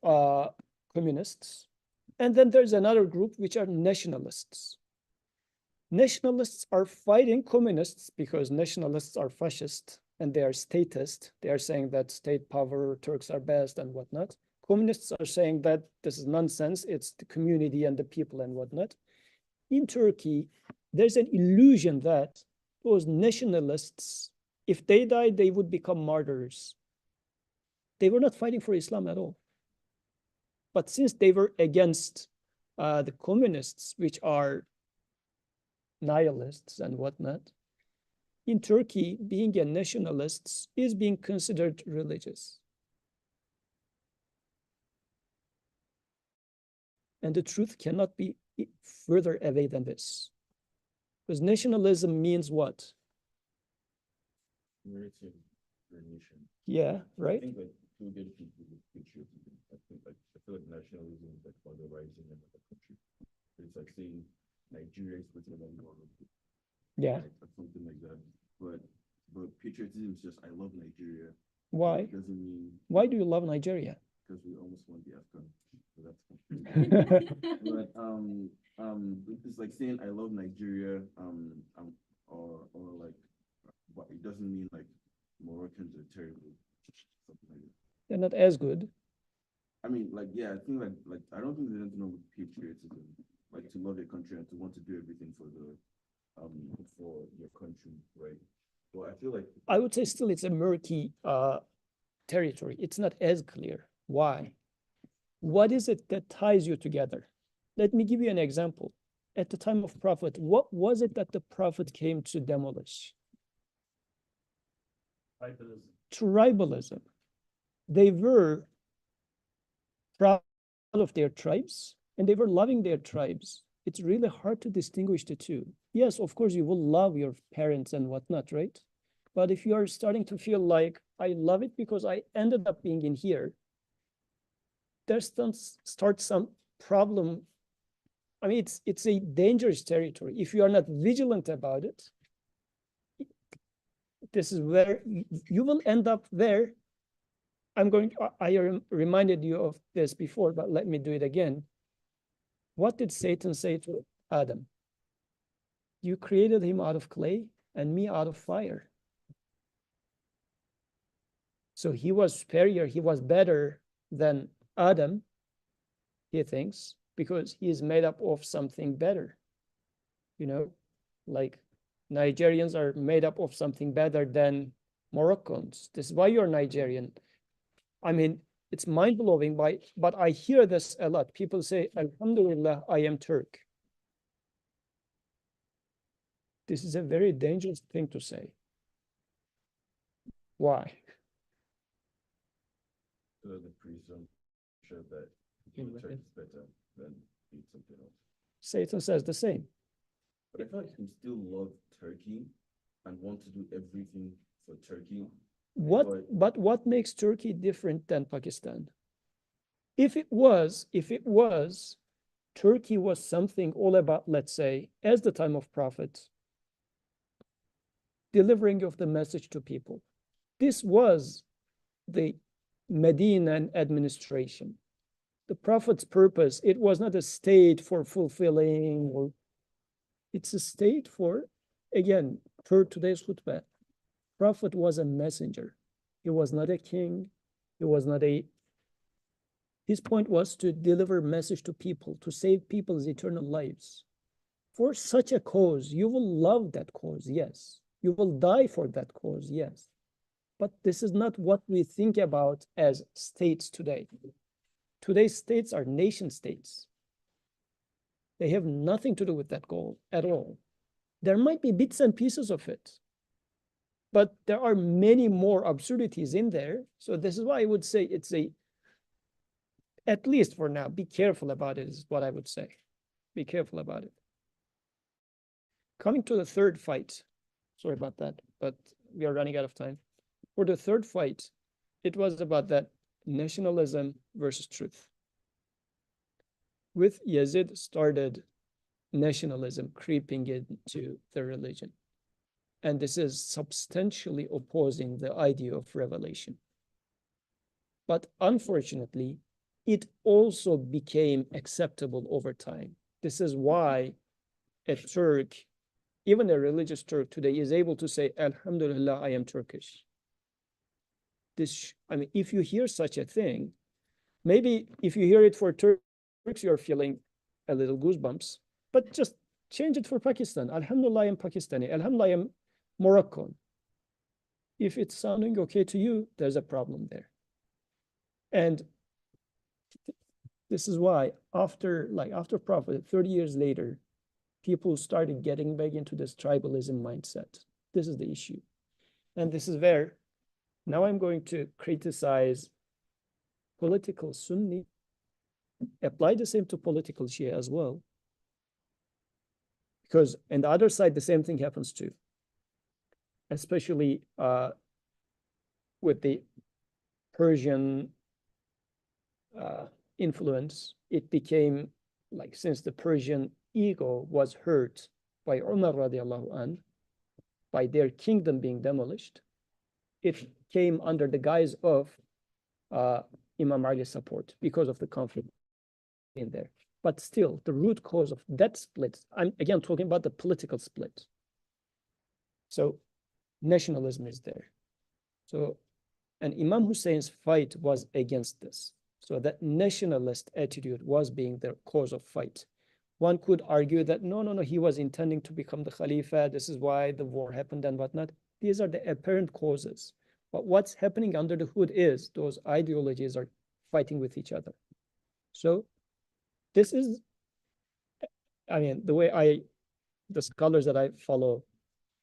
communists, and then there's another group which are nationalists. Nationalists are fighting communists because nationalists are fascist and they are statist. They are saying that state power, Turks are best and whatnot. Communists are saying that this is nonsense. It's the community and the people and whatnot. In Turkey, there's an illusion that those nationalists, if they died, they would become martyrs. They were not fighting for Islam at all. But since they were against the communists, which are nihilists and whatnot, in Turkey, being a nationalist is being considered religious. And the truth cannot be further away than this. Because nationalism means what? Unity for a nation. Yeah, I right? think like to get people with patriotism, I think like I feel like nationalism is like on the rising in the country. It's like saying Nigeria is better than the world. Yeah. Like, something like that. But patriotism is just I love Nigeria. Why? It doesn't mean Why do you love Nigeria? because we almost won the AFCON. So that's but it's like saying I love Nigeria, or like, but it doesn't mean like Moroccans are terrible. Something like that. They're not as good. I mean, like, yeah, I think like I don't think there's anything wrong with patriotism, like to love your country and to want to do everything for for your country, right? So I feel like I would say still it's a murky territory. It's not as clear. Why? What is it that ties you together? Let me give you an example. At the time of Prophet, what was it that the Prophet came to demolish? Tribalism. Tribalism. They were proud of their tribes and they were loving their tribes. It's really hard to distinguish the two. Yes, of course, you will love your parents and whatnot, right? But if you are starting to feel like, I love it because I ended up being in here, there starts some problem. I mean, it's a dangerous territory. If you are not vigilant about it, this is where you will end up there. I reminded you of this before, but let me do it again. What did Satan say to Adam? You created him out of clay and me out of fire. So he was superior, he was better than Adam, he thinks, because he is made up of something better. You know, like Nigerians are made up of something better than Moroccans. This is why you're Nigerian. I mean, it's mind-blowing, but I hear this a lot. People say, Alhamdulillah, I am Turk. This is a very dangerous thing to say. Why? the presumption that Turkey is better than something else. Satan says the same. But I feel like you still love Turkey and want to do everything for Turkey. But what makes Turkey different than Pakistan? If it was, Turkey was something all about, let's say, as the time of Prophet, delivering of the message to people. This was the Medinan administration. The Prophet's purpose, it was not a state for fulfilling, or it's a state for, again, per today's khutbah, Prophet was a messenger. He was not a king. He was not a, his point was to deliver message to people, to save people's eternal lives. For such a cause, you will love that cause, yes. You will die for that cause, yes. But this is not what we think about as states today. Today's states are nation states. They have nothing to do with that goal at all. There might be bits and pieces of it, but there are many more absurdities in there. So this is why I would say it's a, at least for now, be careful about it is what I would say. Be careful about it. Coming to the third fight, sorry about that, but we are running out of time. For the third fight, it was about that nationalism versus truth. With Yazid started nationalism creeping into the religion. And this is substantially opposing the idea of revelation. But unfortunately, it also became acceptable over time. This is why a Turk, even a religious Turk today, is able to say, Alhamdulillah, I am Turkish. This, I mean, if you hear such a thing, maybe if you hear it for Turks, you're feeling a little goosebumps, but just change it for Pakistan. Alhamdulillah, I am Pakistani. Alhamdulillah, I am Moroccan. If it's sounding okay to you, there's a problem there. And this is why after Prophet, 30 years later, people started getting back into this tribalism mindset. This is the issue. And this is where now I'm going to criticize political Sunni, apply the same to political Shia as well. Because on the other side, the same thing happens too. Especially with the Persian influence, it became like, since the Persian ego was hurt by Umar radiallahu anh, by their kingdom being demolished, it came under the guise of Imam Ali's support because of the conflict in there. But still, the root cause of that split, I'm again talking about the political split. So nationalism is there. So, and Imam Hussein's fight was against this. So that nationalist attitude was being the cause of fight. One could argue that no, he was intending to become the Khalifa. This is why the war happened and whatnot. These are the apparent causes. But what's happening under the hood is those ideologies are fighting with each other. So this is, I mean, the scholars that I follow,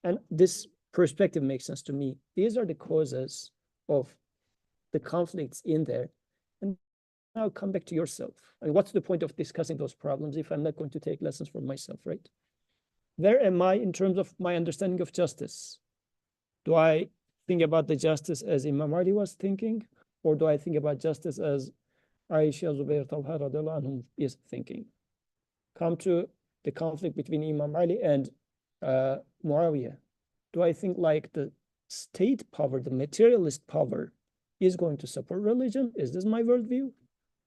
and this perspective makes sense to me. These are the causes of the conflicts in there. And now come back to yourself. I mean, what's the point of discussing those problems if I'm not going to take lessons from myself, right? Where am I in terms of my understanding of justice? Do I think about the justice as Imam Ali was thinking, or do I think about justice as Aisha Zubair Talha radiallahu anhum is thinking? Come to the conflict between Imam Ali and Muawiyah. Do I think like the state power, the materialist power, is going to support religion? Is this my worldview?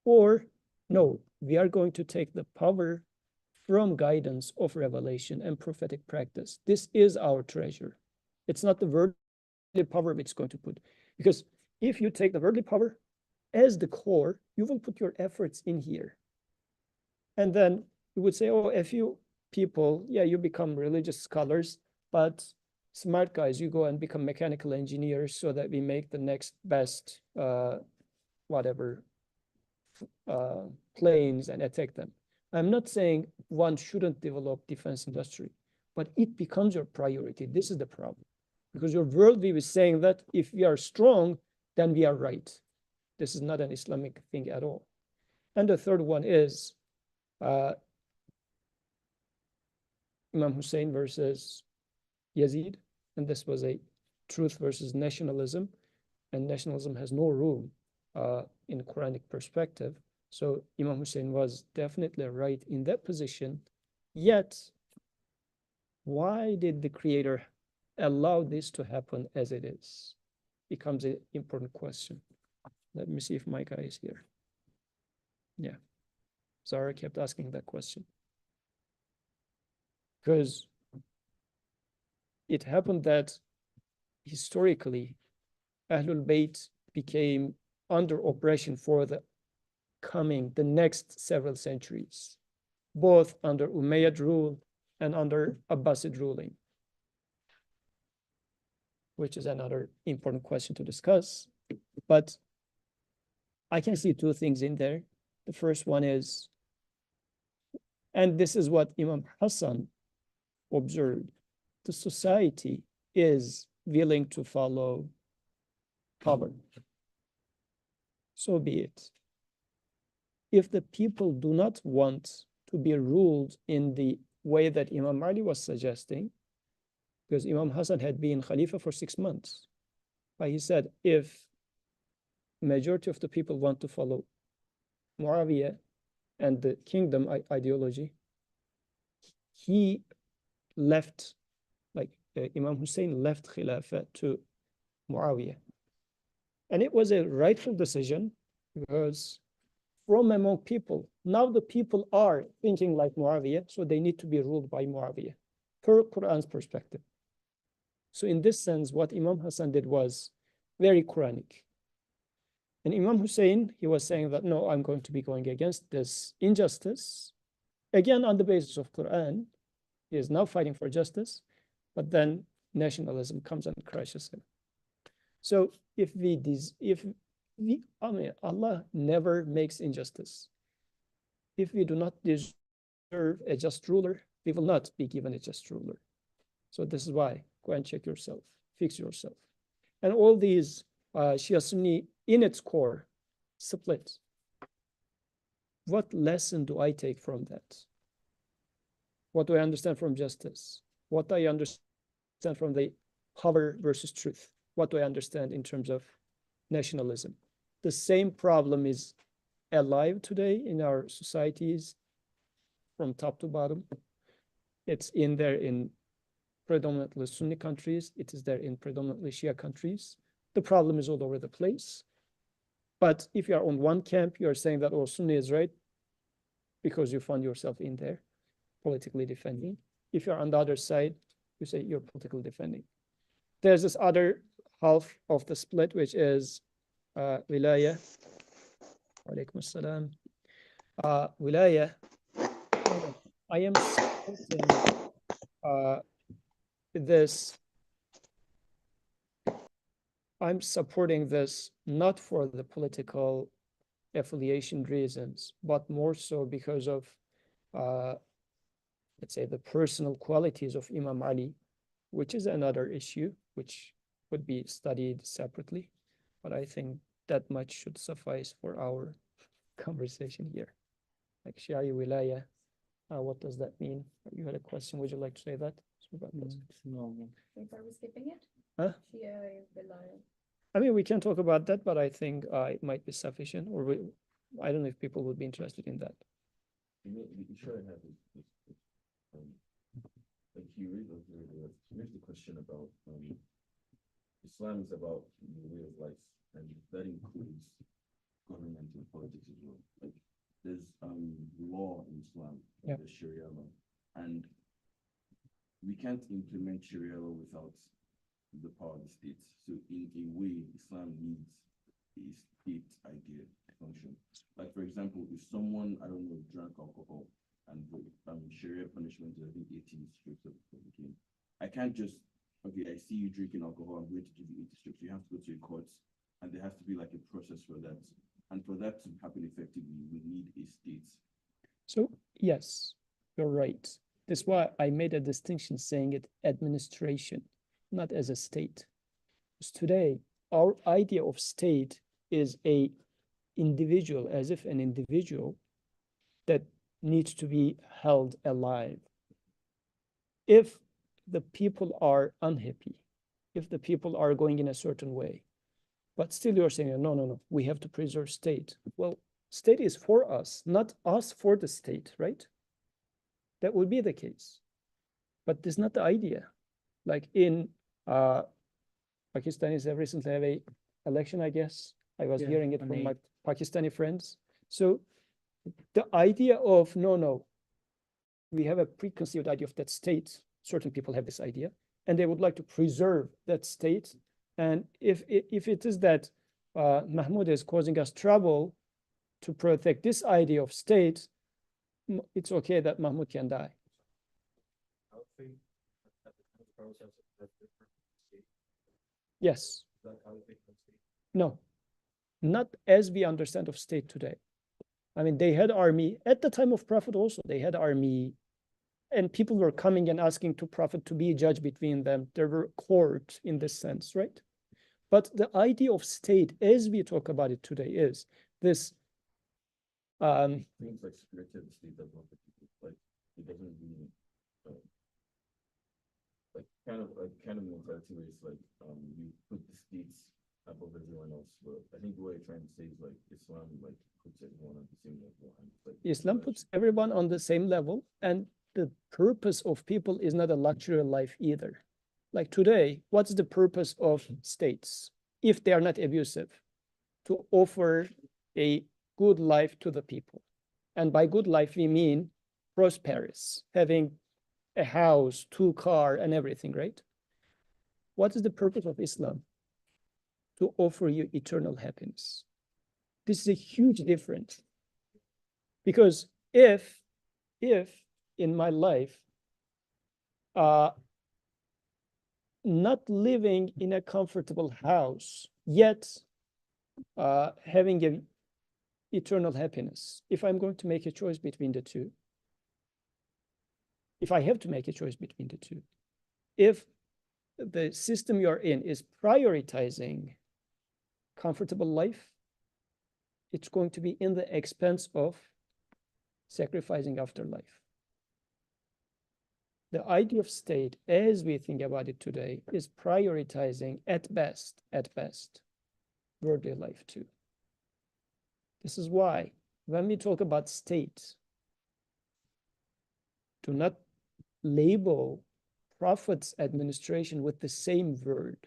Or no, we are going to take the power from guidance of revelation and prophetic practice. This is our treasure. It's not the worldly power it's going to put. Because if you take the worldly power as the core, you will put your efforts in here. And then you would say, oh, a few people, yeah, you become religious scholars, but smart guys, you go and become mechanical engineers so that we make the next best whatever planes and attack them. I'm not saying one shouldn't develop defense industry, but it becomes your priority. This is the problem, because your worldview is saying that if we are strong, then we are right. This is not an Islamic thing at all. And the third one is Imam Hussein versus Yazid, and this was a truth versus nationalism, and nationalism has no room in Quranic perspective. So Imam Hussein was definitely right in that position. Yet, why did the Creator allow this to happen as it is? Becomes an important question. Let me see if my guy is here. Yeah, Zara kept asking that question. Because it happened that historically, Ahlul Bayt became under oppression for the next several centuries, both under Umayyad rule and under Abbasid ruling, which is another important question to discuss. But I can see two things in there. The first one is, and this is what Imam Hassan observed, the society is willing to follow power. So be it. If the people do not want to be ruled in the way that Imam Ali was suggesting, because Imam Hassan had been Khalifa for 6 months, but he said, if majority of the people want to follow Muawiyah and the kingdom ideology, he left, like Imam Hussein left Khilafah to Muawiyah. And it was a rightful decision, because from among people, now the people are thinking like Muawiyah, so they need to be ruled by Muawiyah, per Quran's perspective. So in this sense, what Imam Hassan did was very Quranic. And Imam Hussein, he was saying that, no, I'm going to be going against this injustice, again, on the basis of Quran. He is now fighting for justice, but then nationalism comes and crushes him. So I mean, Allah never makes injustice. If we do not deserve a just ruler, we will not be given a just ruler. So this is why, go and check yourself, fix yourself. And all these Shia-Sunni, in its core, split. What lesson do I take from that? What do I understand from justice? What do I understand from the power versus truth? What do I understand in terms of nationalism? The same problem is alive today in our societies from top to bottom. It's in there in predominantly Sunni countries. It is there in predominantly Shia countries. The problem is all over the place. But if you are on one camp, you are saying that, oh, Sunni is right, because you find yourself in there politically defending. If you're on the other side, you say you're politically defending. There's this other half of the split, which is wilaya. Walaikum assalam. Wilaya. I am supporting this. I'm supporting this not for the political affiliation reasons, but more so because of, uh, let's say, the personal qualities of Imam Ali, which is another issue which would be studied separately. But I think that much should suffice for our conversation here. Like Shia Wilaya, what does that mean? You had a question. Would you like to say that? No. If I was skipping it? Huh? Shia-Sunni. I mean, we can talk about that, but I think it might be sufficient, or I don't know if people would be interested in that. You sure have like he raised the question about Islam is about the way of life, and that includes government and politics as well. Like there's law in Islam, like the Sharia law, and we can't implement Sharia law without the power of the state. So in a way, Islam needs a state idea to function. Like for example, if someone, I don't know, drank alcohol and Sharia punishment is I think 18 strips of cocaine. I can't just, okay, I see you drinking alcohol, I'm going to give you 80 strips. You have to go to your courts, and there has to be like a process for that. And for that to happen effectively, we need a state. So yes, you're right. That's why I made a distinction saying it administration, not as a state. Because today, our idea of state is a individual, as if an individual that needs to be held alive. If the people are unhappy, if the people are going in a certain way, but still you're saying, no, no, no, we have to preserve state. Well, state is for us, not us for the state, right? That would be the case. But this is not the idea. Like in Pakistanis have recently have a election, I guess. I was hearing it from my Pakistani friends. So the idea of no, we have a preconceived idea of that state. Certain people have this idea, and they would like to preserve that state. And if it is that Mahmoud is causing us trouble to protect this idea of state, it's okay that Mahmoud can die. Yes. No, not as we understand of state today. I mean, they had army at the time of Prophet also. They had army, and people were coming and asking to Prophet to be a judge between them. There were courts in this sense, right? But the idea of state, as we talk about it today, is this. Things like security of the state does not like it doesn't really like kind of mentality where it's like you put the states above everyone else. But I think what you're trying to say is like Islam like puts everyone on the same level. And like Islam puts everyone on the same level, and the purpose of people is not a luxury life either. Like today, what's the purpose of states if they are not abusive? To offer a good life to the people. And by good life, we mean prosperous, having a house, 2 cars, and everything, right? What is the purpose of Islam? To offer you eternal happiness. This is a huge difference. Because if in my life, not living in a comfortable house, yet having a eternal happiness, if I'm going to make a choice between the two, if I have to make a choice between the two, if the system you're in is prioritizing comfortable life, it's going to be in the expense of sacrificing afterlife. The idea of state, as we think about it today, is prioritizing at best, worldly life too. This is why when we talk about state, do not label Prophet's administration with the same word.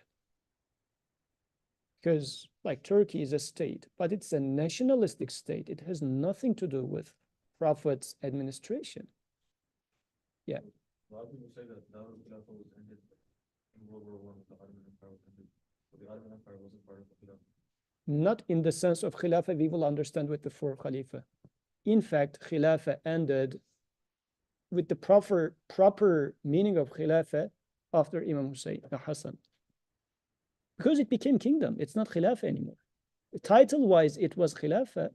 Because like Turkey is a state, but it's a nationalistic state. It has nothing to do with Prophet's administration. Yeah. A lot of people say that Darul Khilafah was ended in World War I with the Ottoman Empire was ended, but the Ottoman Empire wasn't part of the Khilafah. Not in the sense of Khilafah we will understand with the fourth Khalifa. In fact, Khilafah ended with the proper meaning of Khilafah after Imam Hussein, Hassan. Because it became kingdom, it's not Khilafah anymore. Title-wise, it was Khilafah,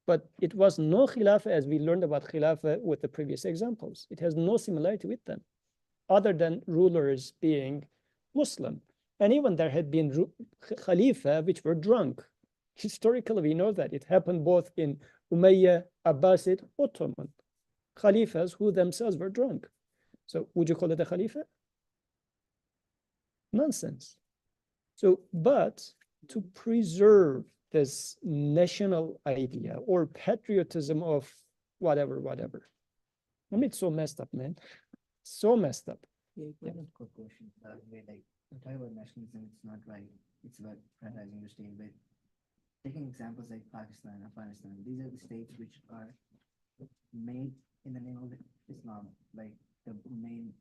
but it was no Khilafah as we learned about Khilafah with the previous examples. It has no similarity with them, other than rulers being Muslim. And even there had been Khalifa which were drunk. Historically, we know that it happened both in Umayyad, Abbasid, Ottoman. Khalifas who themselves were drunk. So would you call it a Khalifa? Nonsense. So, but to preserve this national idea or patriotism of whatever. I mean, it's so messed up, man. So messed up. Yeah, quick question. Where like talking about nationalism, it's not right. It's about prioritizing the state. But taking examples like Pakistan, Afghanistan, these are the states which are made in the name of Islam. Like the main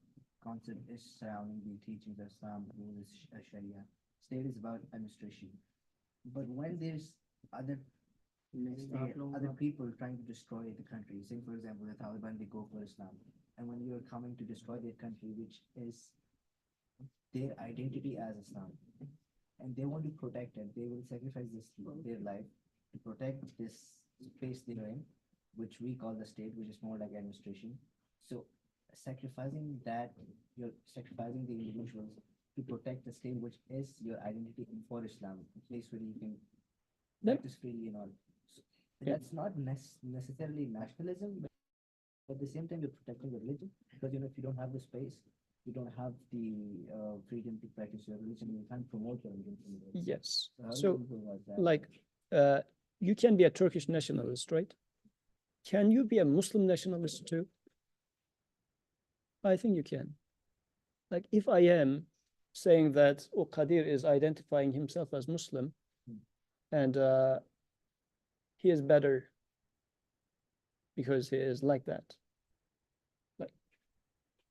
concept is surrounding the teachings of Islam, rules, Sharia. State is about administration. But when there's other, let's say, other people trying to destroy the country, say for example the Taliban, they go for Islam, and when you're coming to destroy their country, which is their identity as Islam, and they want to protect it, they will sacrifice their life to protect this space they're in, which we call the state, which is more like administration. So sacrificing that, you're sacrificing the individuals to protect the state, which is your identity for Islam, a place where you can practice freely and all. So that's not necessarily nationalism, but at the same time, you're protecting your religion, because if you don't have the space, you don't have the freedom to practice your religion. You can't promote your religion. Yes. How do So, you feel about that? like, you can be a Turkish nationalist, right? Can you be a Muslim nationalist too? I think you can. Like, if I am saying that Qadir is identifying himself as Muslim, and he is better because he is like that. Like,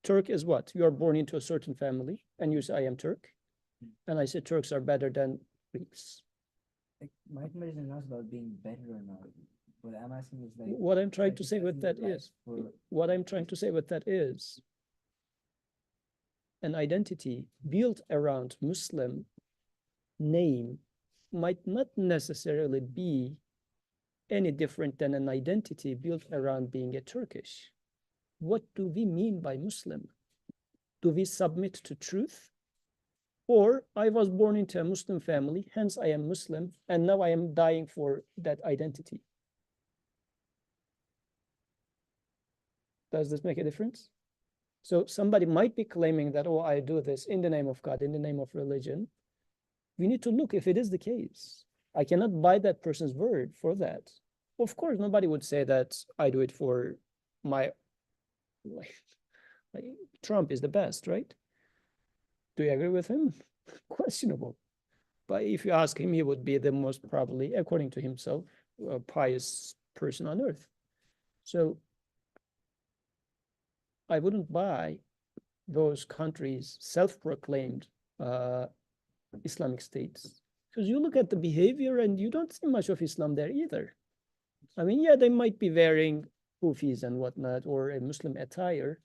Turk is what? You are born into a certain family, and you say, I am Turk. And I say Turks are better than Greeks. Like, my question is not about being better or not. What I'm asking is like, What I'm trying to say with that sacrificing is, life for what I'm trying to say with that is, an identity built around Muslim name might not necessarily be any different than an identity built around being a Turkish. What do we mean by Muslim? Do we submit to truth? Or I was born into a Muslim family, hence I am Muslim, and now I am dying for that identity. Does this make a difference? So somebody might be claiming that, oh, I do this in the name of God, in the name of religion. We need to look if it is the case. I cannot buy that person's word for that. Of course, nobody would say that I do it for my, like Trump is the best, right? Do you agree with him? Questionable. But if you ask him, he would be the most probably, according to himself, pious person on earth. So I wouldn't buy those countries' self-proclaimed Islamic states, because you look at the behavior and you don't see much of Islam there either. I mean, yeah, they might be wearing kufis and whatnot, or a Muslim attire.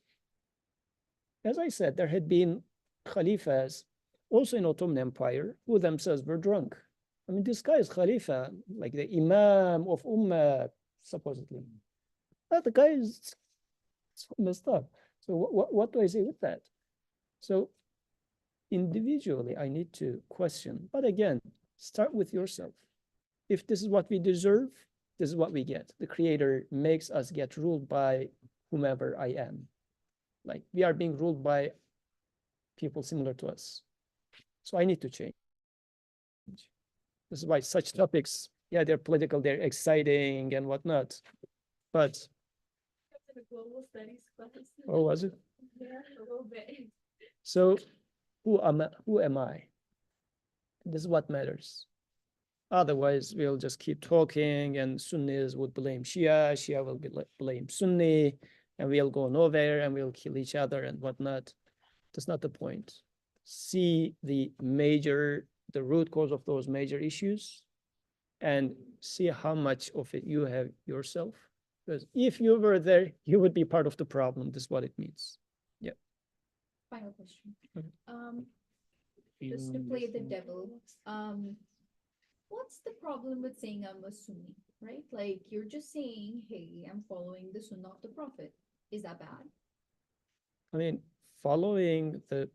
As I said, there had been Khalifas also in Ottoman Empire who themselves were drunk. I mean, this guy is Khalifa, like the Imam of Ummah, supposedly. But the guy is messed up. So what do I say with that? So individually, I need to question. But again, start with yourself. If this is what we deserve, this is what we get. The Creator makes us get ruled by whomever I am. Like, we are being ruled by people similar to us. So I need to change. This is why such topics, yeah, they're political, they're exciting and whatnot. But The global studies class. oh, was it? Yeah, a little bit. So who am I? This is what matters. Otherwise, we'll just keep talking, and Sunnis would blame Shia, Shia will blame Sunni, and we'll go nowhere, and we'll kill each other and whatnot. That's not the point. See the root cause of those major issues, and see how much of it you have yourself, Because if you were there, you would be part of the problem. This is what it means. Final question. Okay. Just to play the devil, what's the problem with saying I'm a Sunni, right? Like you're just saying, hey, I'm following the Sunnah of the Prophet. Is that bad? I mean, following the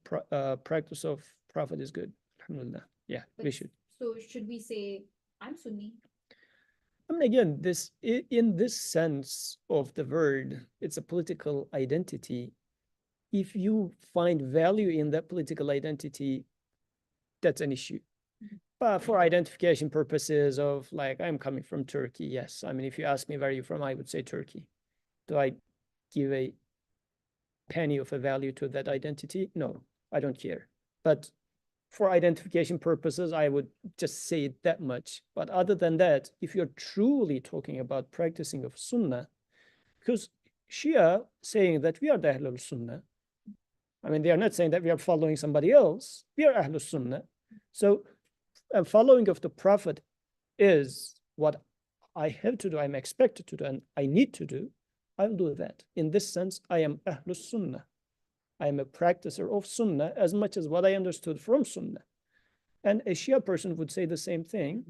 practice of Prophet is good. Alhamdulillah. Yeah, we But should. So should we say I'm Sunni? I mean, again, in this sense of the word, it's a political identity. If you find value in that political identity, that's an issue. But for identification purposes of like, I'm coming from Turkey, yes. I mean, if you ask me where are you from, I would say Turkey. Do I give a penny of a value to that identity? No, I don't care. But for identification purposes, I would just say it that much. But other than that, if you're truly talking about practicing of Sunnah, because Shia saying that we are the Ahlul Sunnah, I mean, they are not saying that we are following somebody else. We are Ahlul Sunnah. So following of the Prophet is what I have to do, I'm expected to do, and I need to do. I'll do that. In this sense, I am Ahlul Sunnah. I am a practicer of Sunnah as much as what I understood from Sunnah. And a Shia person would say the same thing.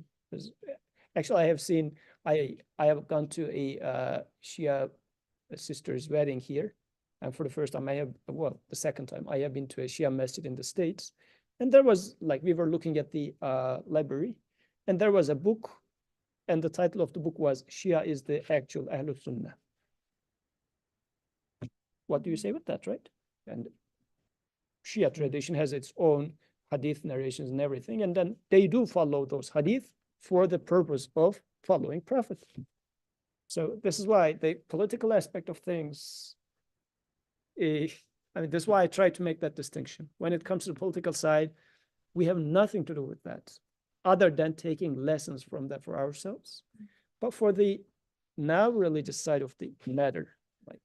Actually, I have seen, I have gone to a Shia sister's wedding here. And for the first time, the second time, I have been to a Shia masjid in the States. And there was, like, we were looking at the library, and there was a book, and the title of the book was Shia is the actual Ahlul Sunnah. What do you say with that, right? And Shia tradition has its own hadith narrations and everything, and then they do follow those hadith for the purpose of following Prophet. So this is why the political aspect of things, I mean, this is why I try to make that distinction. When it comes to the political side, we have nothing to do with that, other than taking lessons from that for ourselves. But for the now religious side of the matter, like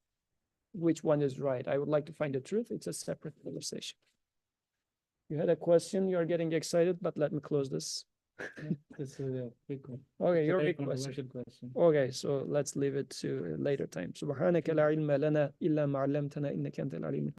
which one is right, I would like to find the truth. It's a separate conversation. You had a question, you're getting excited, but let me close this. This is a big one. Okay, It's a your very big question. controversial question. Okay, so let's leave it to a later time. سبحانك لا علم لنا إلا ما علمتنا إنك أنت العليم